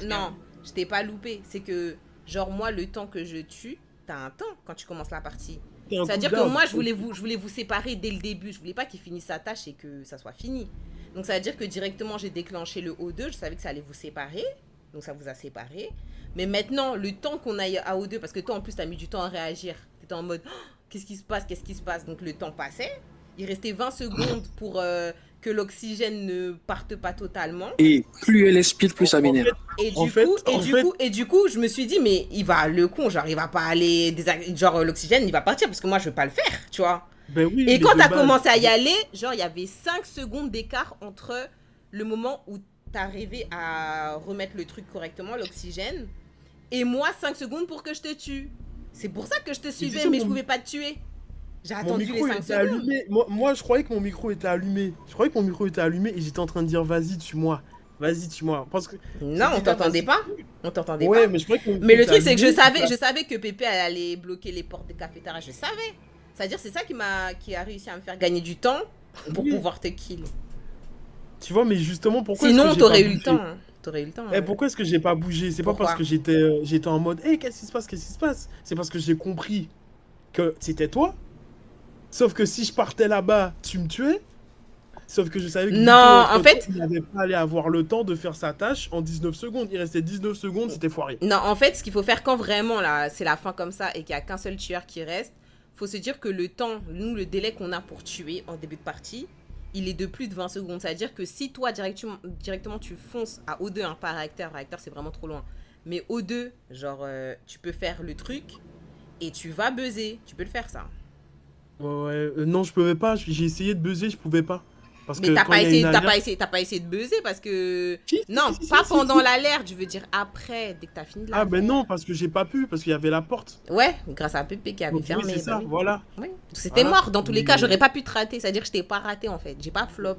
Non, je t'ai pas loupé. C'est que, genre, moi, le temps que je tue, t'as un temps quand tu commences la partie. C'est-à-dire que moi, je voulais vous séparer dès le début. Je voulais pas qu'il finisse sa tâche et que ça soit fini. Donc, ça veut dire que directement, j'ai déclenché le O2. Je savais que ça allait vous séparer. Donc, ça vous a séparé. Mais maintenant, le temps qu'on aille à O2, parce que toi, en plus, t'as mis du temps à réagir. T'étais en mode, oh, qu'est-ce qui se passe? Donc, le temps passait. Il restait 20 secondes pour que l'oxygène ne parte pas totalement. Et plus elle speed, plus ça m'énerve. Et du coup, je me suis dit, mais il va, le con, genre, il va pas aller, genre, l'oxygène, il va partir, parce que moi, je veux pas le faire, tu vois. Ben oui, et quand t'as commencé à y aller, genre, il y avait 5 secondes d'écart entre le moment où t'arrivais à remettre le truc correctement, l'oxygène, et moi, 5 secondes pour que je te tue. C'est pour ça que je te suivais, mais je pouvais pas te tuer. J'ai attendu les 5 secondes. Allumé. Moi, je croyais que mon micro était allumé. Et j'étais en train de dire, vas-y, tue-moi. Parce que... Non, on t'entendait pas. Ouais, mais je croyais que mais le truc, c'est que je savais que Pépé allait bloquer les portes des cafétérias. Je savais. C'est-à-dire, c'est ça qui a réussi à me faire gagner du temps pour pouvoir te kill. Tu vois, mais justement, pourquoi sinon, t'aurais eu le temps. T'aurais eu le temps. Pourquoi est-ce que j'ai pas bougé? C'est pas parce que j'étais en mode, qu'est-ce qui se passe? C'est parce que j'ai compris que c'était toi. Sauf que si je partais là-bas, tu me tuais. Sauf que je savais que en fait, il n'avait pas allé avoir le temps de faire sa tâche en 19 secondes. Il restait 19 secondes, c'était foiré. Non, en fait, ce qu'il faut faire quand vraiment là, c'est la fin comme ça et qu'il n'y a qu'un seul tueur qui reste, faut se dire que le temps, le délai qu'on a pour tuer en début de partie, il est de plus de 20 secondes. C'est-à-dire que si toi, directement tu fonces à O2, hein, pas réacteur, c'est vraiment trop loin. Mais O2, genre, tu peux faire le truc et tu vas buzzer. Tu peux le faire, ça. Non, je pouvais pas. J'ai essayé de buzzer, je pouvais pas. Mais t'as pas essayé de buzzer parce que... Non, pas pendant l'alerte, je veux dire après, dès que t'as fini de Ah ben non, parce que j'ai pas pu, parce qu'il y avait la porte. Ouais, grâce à Pépé qui avait fermé. Oui, c'est ça, voilà. Ouais. C'était mort, dans tous les cas, j'aurais pas pu te rater, c'est-à-dire que je t'ai pas raté en fait, j'ai pas flop.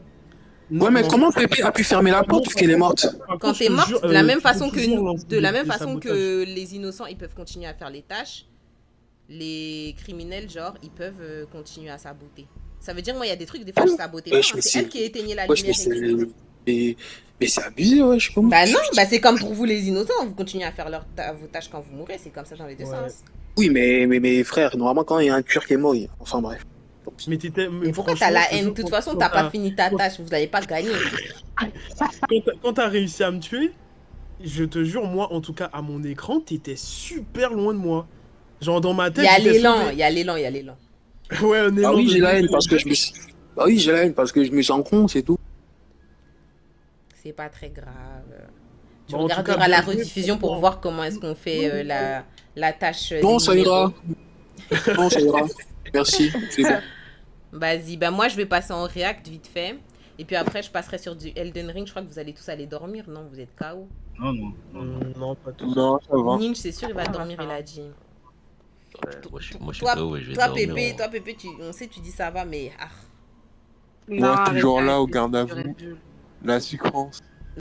Ouais, mais comment Pépé a pu fermer la porte parce qu'elle est morte? Quand t'es morte, de la même façon que les innocents, ils peuvent continuer à faire les tâches, les criminels, genre, ils peuvent continuer à saboter. Ça veut dire, moi, il y a des trucs, des fois, je sabotais pas. C'est elle qui éteignait la lumière. Mais c'est abusé, ouais, je sais pas. Bah non, bah c'est comme pour vous, les innocents. Vous continuez à faire vos tâches quand vous mourrez. C'est comme ça dans les deux sens. Oui, mais frère, normalement, quand il y a un tueur qui est mort, enfin bref. Mais pourquoi t'as la haine? De toute façon, t'as pas fini ta tâche. Vous n'avez pas gagné. Quand t'as réussi à me tuer, je te jure, moi, en tout cas, à mon écran, t'étais super loin de moi. Genre, dans ma tête, il y a l'élan. Ouais, on est oui, j'ai la haine parce que je me suis... j'ai la haine parce que je me sens con, c'est tout. C'est pas très grave. Tu regarderas la rediffusion pour voir comment est-ce qu'on fait la tâche. Non, ça ira. Non, ça ira. Merci, c'est bon. Vas-y, bah moi je vais passer en React vite fait. Et puis après, je passerai sur du Elden Ring. Je crois que vous allez tous aller dormir, non? Vous êtes KO? Non, pas tous. Non, ça va. Ninja, c'est sûr, il va dormir, il a dit. Moi, je suis KO et je vais dormir. Toi, Pépé, on sait, tu dis ça va, mais... Moi, toujours là, au garde à vous. La sucrance.